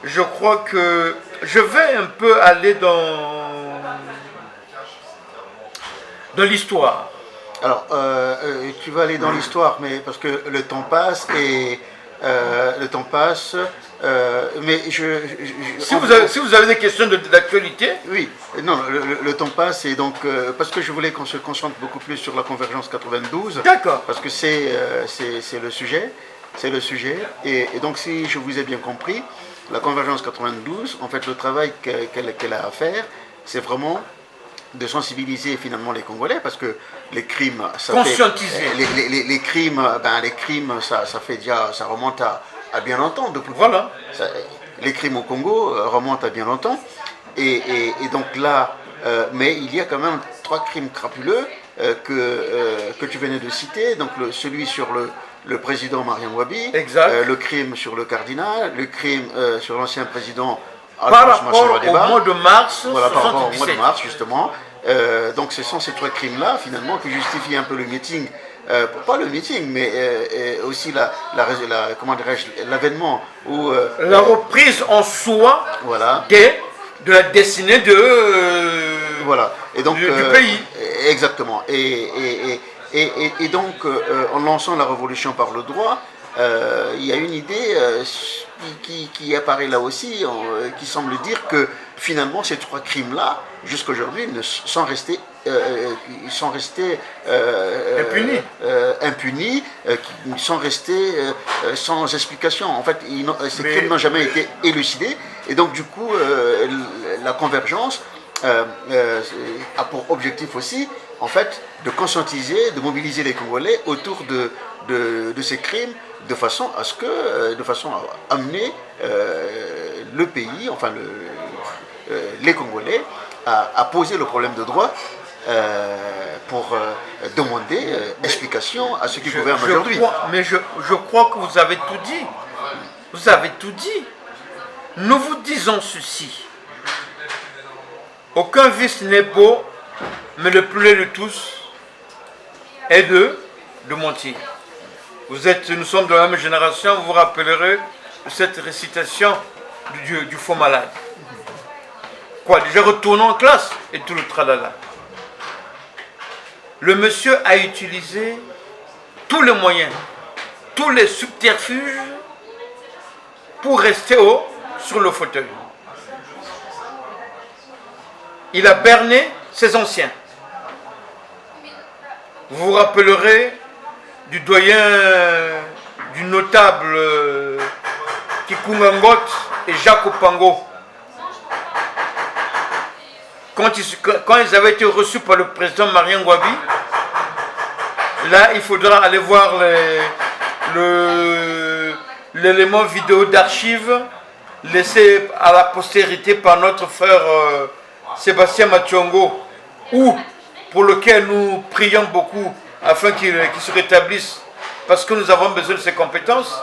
je crois que je vais un peu aller dans l'histoire.
Alors, tu vas aller dans l'histoire, mais parce que le temps passe et mais
si vous avez des questions d'actualité.
Oui, non, le temps passe et donc parce que je voulais qu'on se concentre beaucoup plus sur la convergence 92.
D'accord.
Parce que c'est le sujet, et donc si je vous ai bien compris, la convergence 92, en fait, le travail qu'elle a à faire, c'est vraiment de sensibiliser finalement les Congolais, parce que les crimes,
conscientiser.
Les crimes, ça fait déjà, ça remonte à bien longtemps. Depuis,
voilà.
Les crimes au Congo remontent à bien longtemps, et donc là, mais il y a quand même 3 crimes crapuleux que tu venais de citer, donc celui sur le président Mariam Wabi, le crime sur le cardinal, le crime sur l'ancien président
par rapport au mois de mars,
voilà, par rapport au mois de mars, justement. Donc ce sont ces 3 crimes-là, finalement, qui justifient un peu le meeting, pas le meeting, mais aussi comment dirais-je, l'avènement où...
la reprise en soi,
voilà,
de la destinée
voilà. Et donc,
du pays.
Exactement. Et donc, en lançant la révolution par le droit, il y a une idée qui apparaît là aussi, qui semble dire que finalement ces 3 crimes-là, jusqu'aujourd'hui, sont restés impunis, qui sont restés sans explication. En fait, ces crimes n'ont jamais été élucidés, et donc du coup, la convergence a pour objectif aussi, en fait, de conscientiser, de mobiliser les Congolais autour de ces crimes, de façon à amener le pays, enfin les Congolais, à poser le problème de droit pour demander explication à ceux qui gouvernent aujourd'hui.
Mais je crois que vous avez tout dit. Vous avez tout dit. Nous vous disons ceci. Aucun vice n'est beau, mais le plus laid de tous est de mentir. Nous sommes de la même génération, vous vous rappellerez de cette récitation du faux malade. Quoi, déjà retournons en classe et tout le tralala. Le monsieur a utilisé tous les moyens, tous les subterfuges pour rester sur le fauteuil. Il a berné ses anciens. Vous vous rappellerez du doyen, du notable Kikungangot et Jacques Opango. Quand ils avaient été reçus par le président Mariam Wabi, là il faudra aller voir l'élément vidéo d'archives laissé à la postérité par notre frère Sébastien Mationgo, pour lequel nous prions beaucoup afin qu'il se rétablisse, parce que nous avons besoin de ses compétences.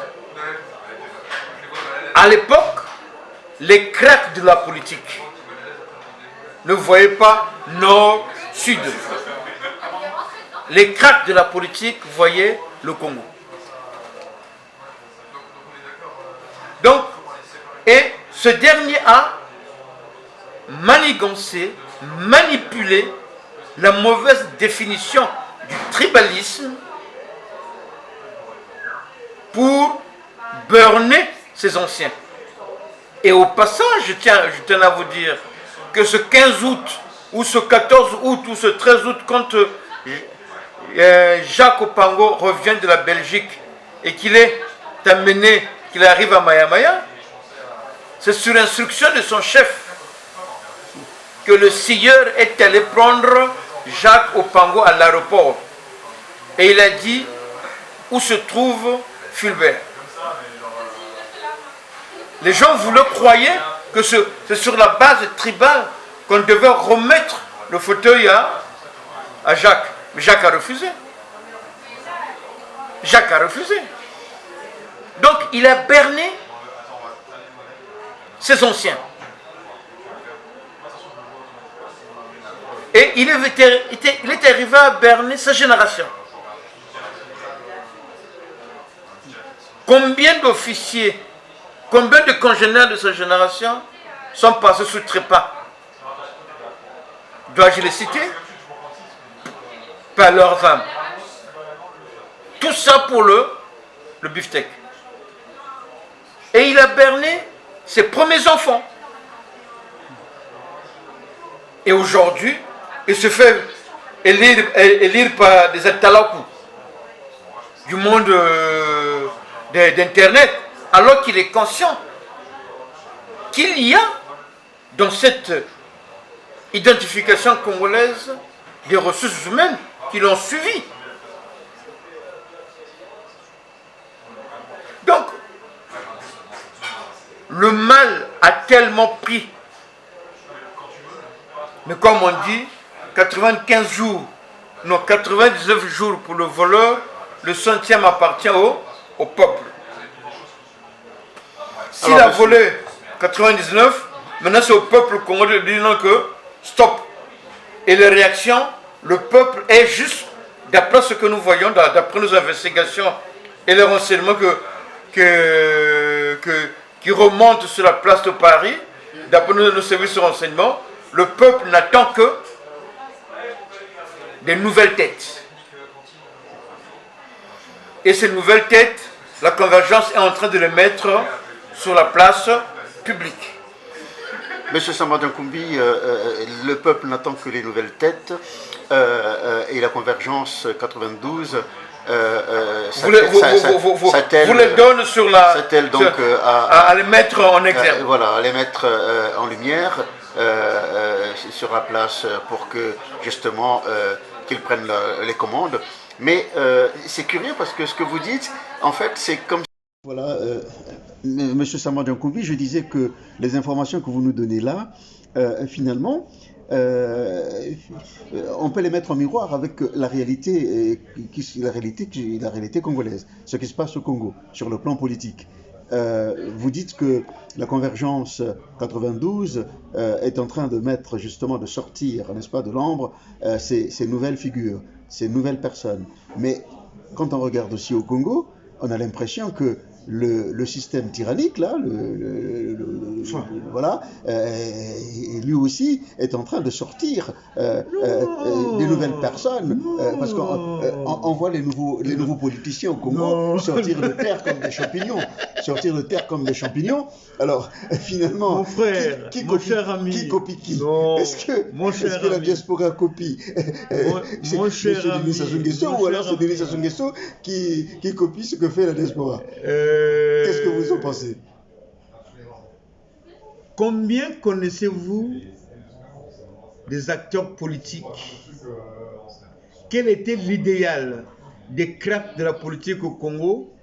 À l'époque, les cracks de la politique ne voyaient pas nord, sud. Les cracks de la politique voyaient le Congo. Donc, et ce dernier a manigancé, manipulé la mauvaise définition du tribalisme pour burner ses anciens. Et au passage, je tiens à vous dire que ce 15 août, ou ce 14 août, ou ce 13 août, quand Jacques Opango revient de la Belgique et qu'il arrive à Maya-Maya, c'est sur instruction de son chef que le scieur est allé prendre Jacques Opango à l'aéroport. Et il a dit où se trouve Fulbert. Les gens croyaient que c'est sur la base tribale qu'on devait remettre le fauteuil à Jacques. Mais Jacques a refusé. Jacques a refusé. Donc il a berné ses anciens. Et il est arrivé à berner sa génération. Combien d'officiers, combien de congénères de sa génération sont passés sous trépas? Dois-je les citer? Par leurs âmes. Tout ça pour le beefsteak. Et il a berné ses premiers enfants. Et aujourd'hui, il se fait élire par des Atalakou du monde d'Internet, alors qu'il est conscient qu'il y a dans cette identification congolaise des ressources humaines qui l'ont suivi. Donc, le mal a tellement pris. Mais comme on dit, 95 jours, non, 99 jours pour le voleur, le centième appartient au peuple. S'il a volé 99, maintenant c'est au peuple congolais de dire non que stop. Et les réactions, le peuple est juste, d'après ce que nous voyons, d'après nos investigations et les renseignements qui remontent sur la place de Paris, d'après nos services de renseignement, le peuple n'attend que des nouvelles têtes. Et ces nouvelles têtes, la convergence est en train de les mettre sur la place publique.
Monsieur Samba Nkumbi, le peuple n'attend que les nouvelles têtes et la convergence 92
vous les donnez sur la...
donc
à les mettre en exergue.
Voilà, à les mettre en lumière sur la place pour que justement qu'ils prennent les commandes. Mais c'est curieux parce que ce que vous dites, en fait, c'est comme... Voilà, Monsieur Samba Nkumbi, je disais que les informations que vous nous donnez là, finalement, on peut les mettre en miroir avec la réalité congolaise, ce qui se passe au Congo, sur le plan politique. Vous dites que la convergence 92 est en train de mettre justement, de sortir, n'est-ce pas, de l'ombre ces nouvelles figures, ces nouvelles personnes. Mais quand on regarde aussi au Congo, on a l'impression que le système tyrannique, là, voilà, lui aussi est en train de sortir des nouvelles personnes, parce qu'on voit les nouveaux politiciens au Congo sortir de terre comme des champignons, Alors, finalement,
mon frère, mon cher ami,
qui copie qui? Est-ce que la diaspora copie
mon cher ami,
Sassou Nguesso, ou alors c'est Denis Sassou Nguesso qui copie ce que fait la diaspora? Qu'est-ce que vous en pensez?
Combien connaissez-vous des acteurs politiques? Quel était l'idéal des cracks de la politique au Congo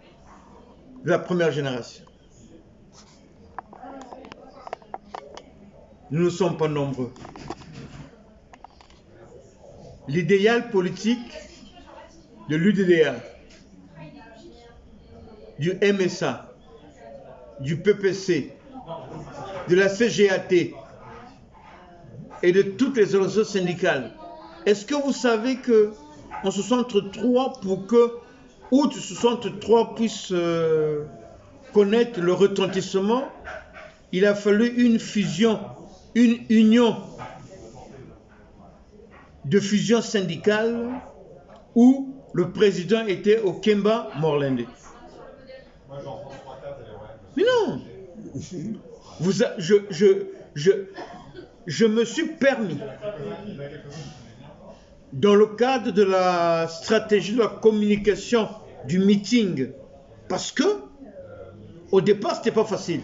de la première génération? Nous ne sommes pas nombreux. L'idéal politique de l'UDDA, du MSA, du PPC, de la CGAT et de toutes les organisations syndicales. Est-ce que vous savez que en 63, pour que août 63 puisse connaître le retentissement, il a fallu une fusion, une union de fusion syndicale où le président était au Kemba Morlende. Mais non, je me suis permis, dans le cadre de la stratégie de la communication du meeting, parce que au départ c'était pas facile,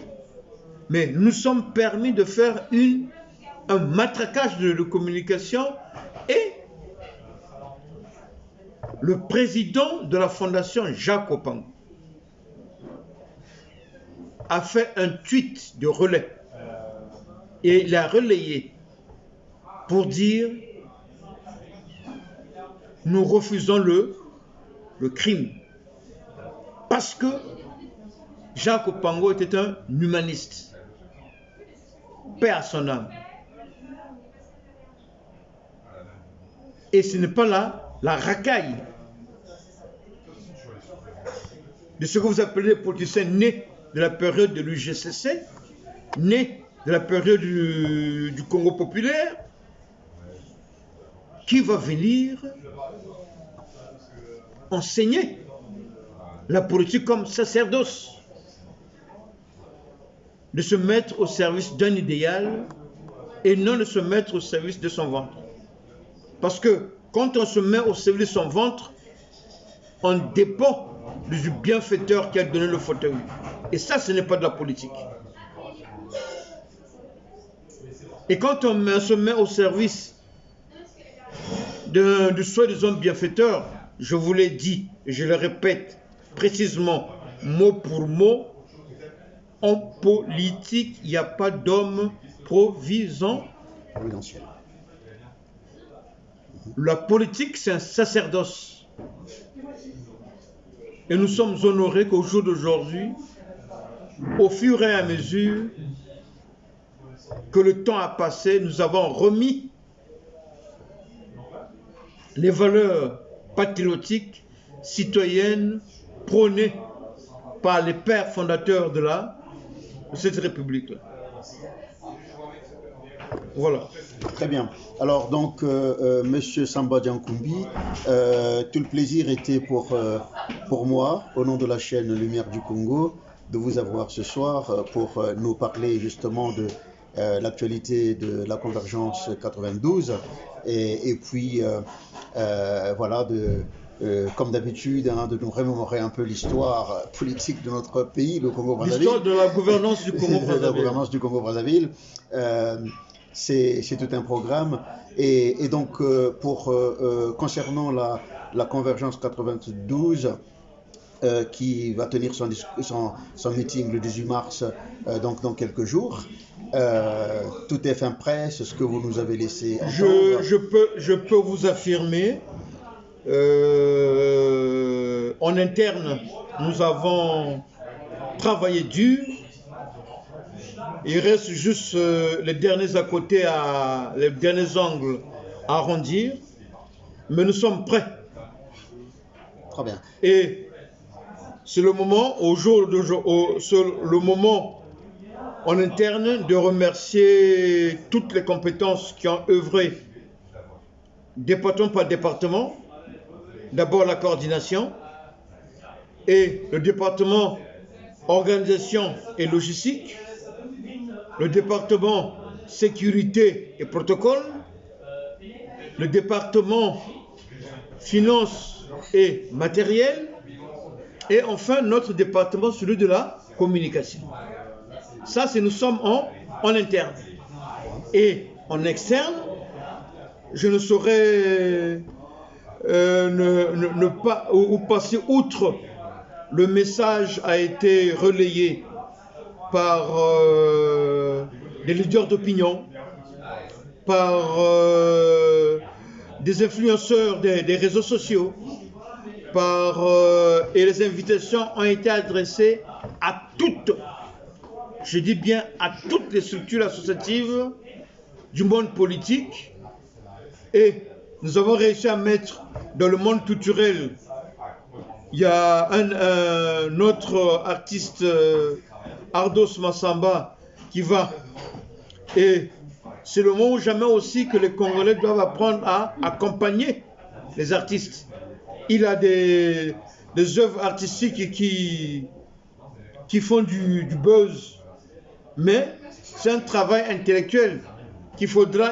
mais nous nous sommes permis de faire un matraquage de communication et le président de la fondation Jacques Opango a fait un tweet de relais et il a relayé pour dire nous refusons le crime parce que Jacques Opango était un humaniste. Paix à son âme. Et ce n'est pas là la racaille de ce que vous appelez les politiciens nés de la période de l'UGCC, nés de la période du Congo populaire, qui va venir enseigner la politique comme sacerdoce, de se mettre au service d'un idéal et non de se mettre au service de son ventre. Parce que quand on se met au service de son ventre, on dépend du bienfaiteur qui a donné le fauteuil. Et ça, ce n'est pas de la politique. Et quand on se met au service de soi-disant bienfaiteur, je vous l'ai dit, et je le répète précisément, mot pour mot, en politique, il n'y a pas d'homme providentiel. La politique, c'est un sacerdoce. Et nous sommes honorés qu'au jour d'aujourd'hui, au fur et à mesure que le temps a passé, nous avons remis les valeurs patriotiques, citoyennes, prônées par les pères fondateurs de cette république-là. Voilà.
Très bien. Alors donc, Monsieur Samba Diankoumbi, tout le plaisir était pour moi, au nom de la chaîne Lumière du Congo, de vous avoir ce soir pour nous parler justement de l'actualité de la Convergence 92 et puis voilà, comme d'habitude, de nous remémorer un peu l'histoire politique de notre pays, le Congo-Brazzaville.
L'histoire de la gouvernance du Congo-Brazzaville.
La gouvernance du Congo-Brazzaville. C'est tout un programme. Et donc, concernant la Convergence 92, qui va tenir son meeting le 18 mars, donc dans quelques jours, tout est fin prêt, c'est ce que vous nous avez laissé entendre.
Je peux vous affirmer, en interne, nous avons travaillé dur. Il reste juste les derniers à côté, les derniers angles à arrondir, mais nous sommes prêts.
Très bien.
Et c'est le moment, le moment en interne de remercier toutes les compétences qui ont œuvré, département par département. D'abord la coordination et le département organisation et logistique, le département sécurité et protocole, le département finances et matériel, et enfin notre département, celui de la communication. Ça, c'est nous sommes en interne. Et en externe, je ne saurais ne pas ou passer outre. Le message a été relayé par des leaders d'opinion, par des influenceurs des réseaux sociaux, et les invitations ont été adressées à toutes, je dis bien à toutes les structures associatives du monde politique, et nous avons réussi à mettre dans le monde culturel. Il y a un autre artiste, Ardos Massamba, qui va. Et c'est le moment où jamais aussi que les Congolais doivent apprendre à accompagner les artistes. Il a des œuvres artistiques qui font du buzz. Mais c'est un travail intellectuel qu'il faudra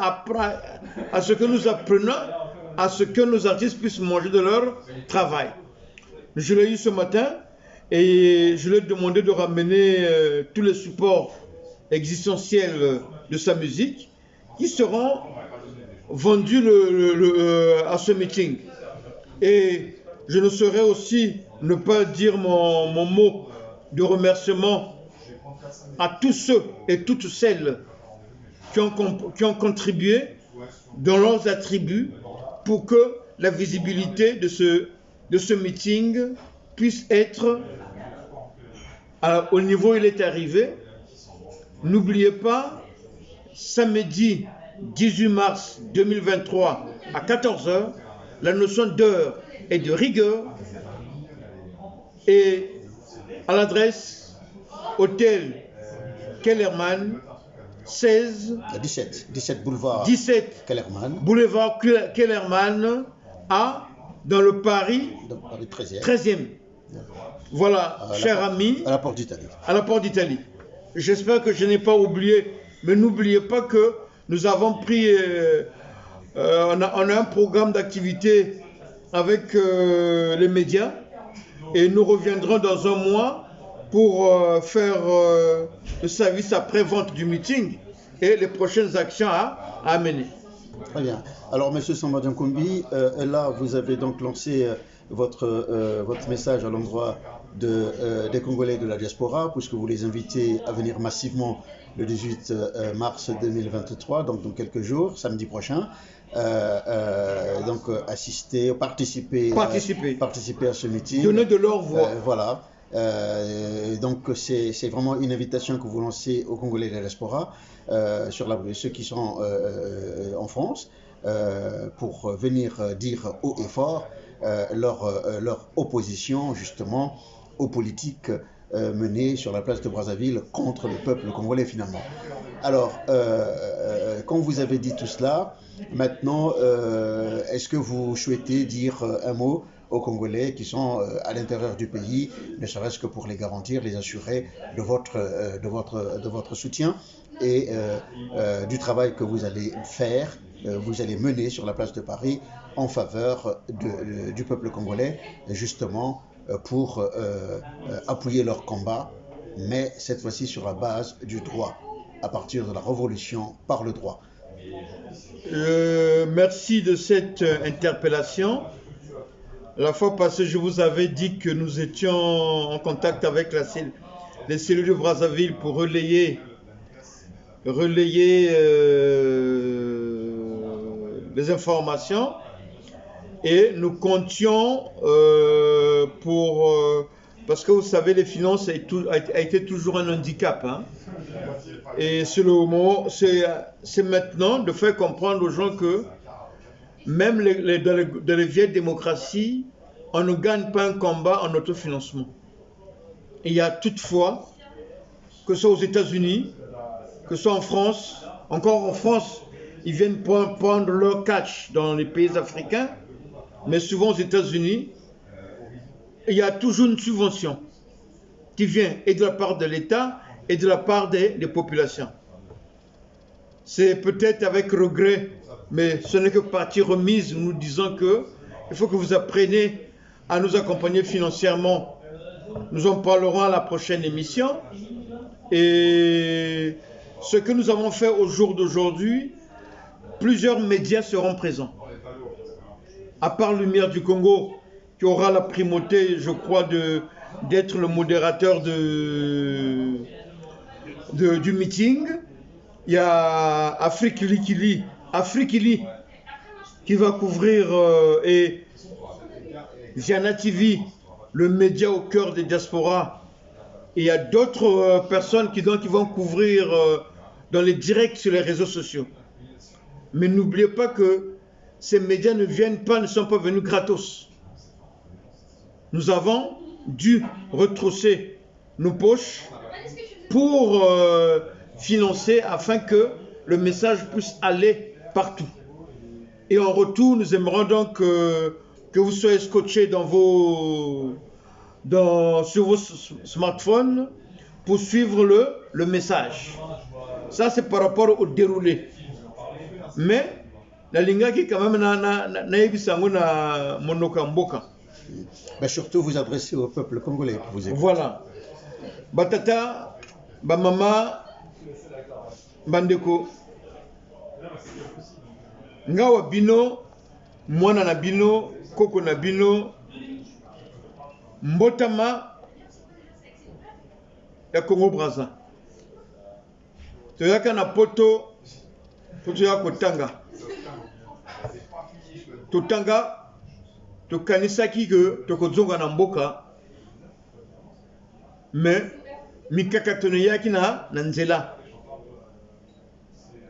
apprendre à ce que nous apprenons, à ce que nos artistes puissent manger de leur travail. Je l'ai eu ce matin et je lui ai demandé de ramener tous les supports existentiels de sa musique qui seront vendus à ce meeting. Et je ne saurais aussi ne pas dire mon mot de remerciement à tous ceux et toutes celles qui ont contribué dans leurs attributs pour que la visibilité de ce meeting puisse être au niveau où il est arrivé. N'oubliez pas, samedi 18 mars 2023 à 14 h, la notion d'heure et de rigueur, et à l'adresse Hôtel Kellerman,
17 boulevard
17
Kellerman,
boulevard Kellerman, dans le Paris 13e. Voilà, chers amis,
à la Porte d'Italie.
À la Porte d'Italie. J'espère que je n'ai pas oublié, mais n'oubliez pas que nous avons pris, on a un programme d'activité avec les médias, et nous reviendrons dans un mois pour faire le service après-vente du meeting et les prochaines actions à amener.
Très bien. Alors, M. Samba Diankombi, là, vous avez donc lancé votre message à l'endroit des Congolais de la diaspora, puisque vous les invitez à venir massivement le 18 mars 2023, donc dans quelques jours, samedi prochain. Donc participer à ce meeting.
Donner de leur voix.
Voilà. Donc c'est vraiment une invitation que vous lancez aux Congolais de la diaspora, ceux qui sont en France, pour venir dire haut et fort leur opposition justement aux politiques menées sur la place de Brazzaville contre le peuple congolais finalement. Alors, quand vous avez dit tout cela, maintenant, est-ce que vous souhaitez dire un mot aux Congolais qui sont à l'intérieur du pays, ne serait-ce que pour les garantir, les assurer de votre soutien et du travail que vous allez faire, vous allez mener sur la place de Paris en faveur du peuple congolais, justement pour appuyer leur combat, mais cette fois-ci sur la base du droit, à partir de la révolution par le droit.
Merci de cette interpellation. La fois passée, je vous avais dit que nous étions en contact avec les cellules de Brazzaville pour relayer les informations, et nous comptions parce que vous savez, les finances a été toujours un handicap, hein. Et c'est maintenant de faire comprendre aux gens que même dans les vieilles démocraties, on ne gagne pas un combat en autofinancement. Il y a toutefois, que ce soit aux États-Unis, que ce soit en France, encore en France, ils viennent prendre leur catch dans les pays africains, mais souvent aux États-Unis, il y a toujours une subvention qui vient et de la part de l'État et de la part des populations. C'est peut-être avec regret, mais ce n'est que partie remise, nous disons qu'il faut que vous appreniez à nous accompagner financièrement. Nous en parlerons à la prochaine émission. Et ce que nous avons fait au jour d'aujourd'hui, plusieurs médias seront présents. À part Lumière du Congo, qui aura la primauté, je crois, d'être le modérateur du meeting. Il y a Afrikili qui va couvrir, et Ziana TV, le média au cœur des diasporas. Et il y a d'autres personnes qui vont couvrir dans les directs sur les réseaux sociaux. Mais n'oubliez pas que ces médias ne sont pas venus gratos. Nous avons dû retrousser nos poches pour financer afin que le message puisse aller partout. Et en retour, nous aimerons donc que vous soyez scotchés sur vos smartphones pour suivre le message. Ça, c'est par rapport au déroulé. Mais la linga qui quand même na monokamboka.
Mais surtout vous adressez au peuple congolais pour vous écouter.
Voilà. Batata, bamama, bandeko. Ngawa bino mwana na bino, koko na bino, mbotama ya Congo Brazza. Toyaka na poto ya kotanga. Totanga tokanisaki ke tokozonga na mboka, mais mikakatono yaki na nzela.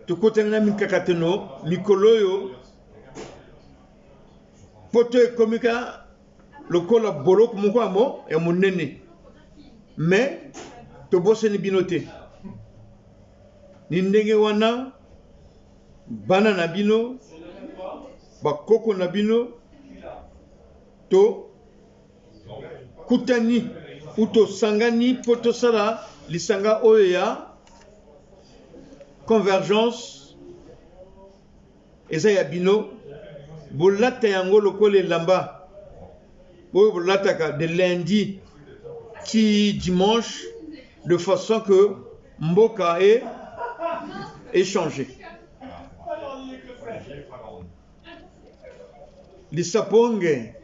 Tokotanga na mikakatono mikolo yo poto ekomika lokola boloko moko amo ya monene, mais toboseni bino te. Ni ndenge wana bana na bino, bakoko na bino, to kutani uto sangani poto sala lisanga oyo ya convergence eza ya bino, bolata yango lokola elamba boyo bolataka de lundi ki dimanche, de façon que mboka est échangé. Lisaponge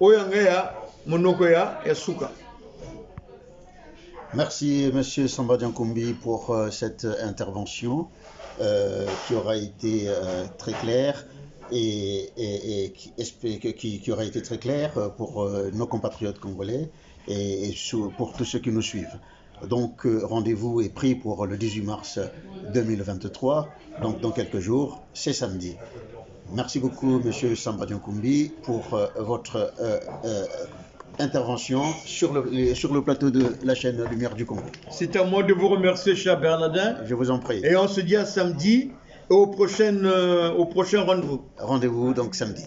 oyanga ya monoko ya suka.
Merci, Monsieur Samba Diankoumbi, pour cette intervention qui aura été très claire et qui aura été très claire pour nos compatriotes congolais et pour tous ceux qui nous suivent. Donc, rendez-vous est pris pour le 18 mars 2023, donc dans quelques jours, c'est samedi. Merci beaucoup, Monsieur Samba Diankoumbi, pour votre intervention sur le plateau de la chaîne Lumière du Congo.
C'est à moi de vous remercier, cher Bernardin.
Je vous en prie.
Et on se dit à samedi et au prochain rendez-vous.
Rendez-vous donc samedi.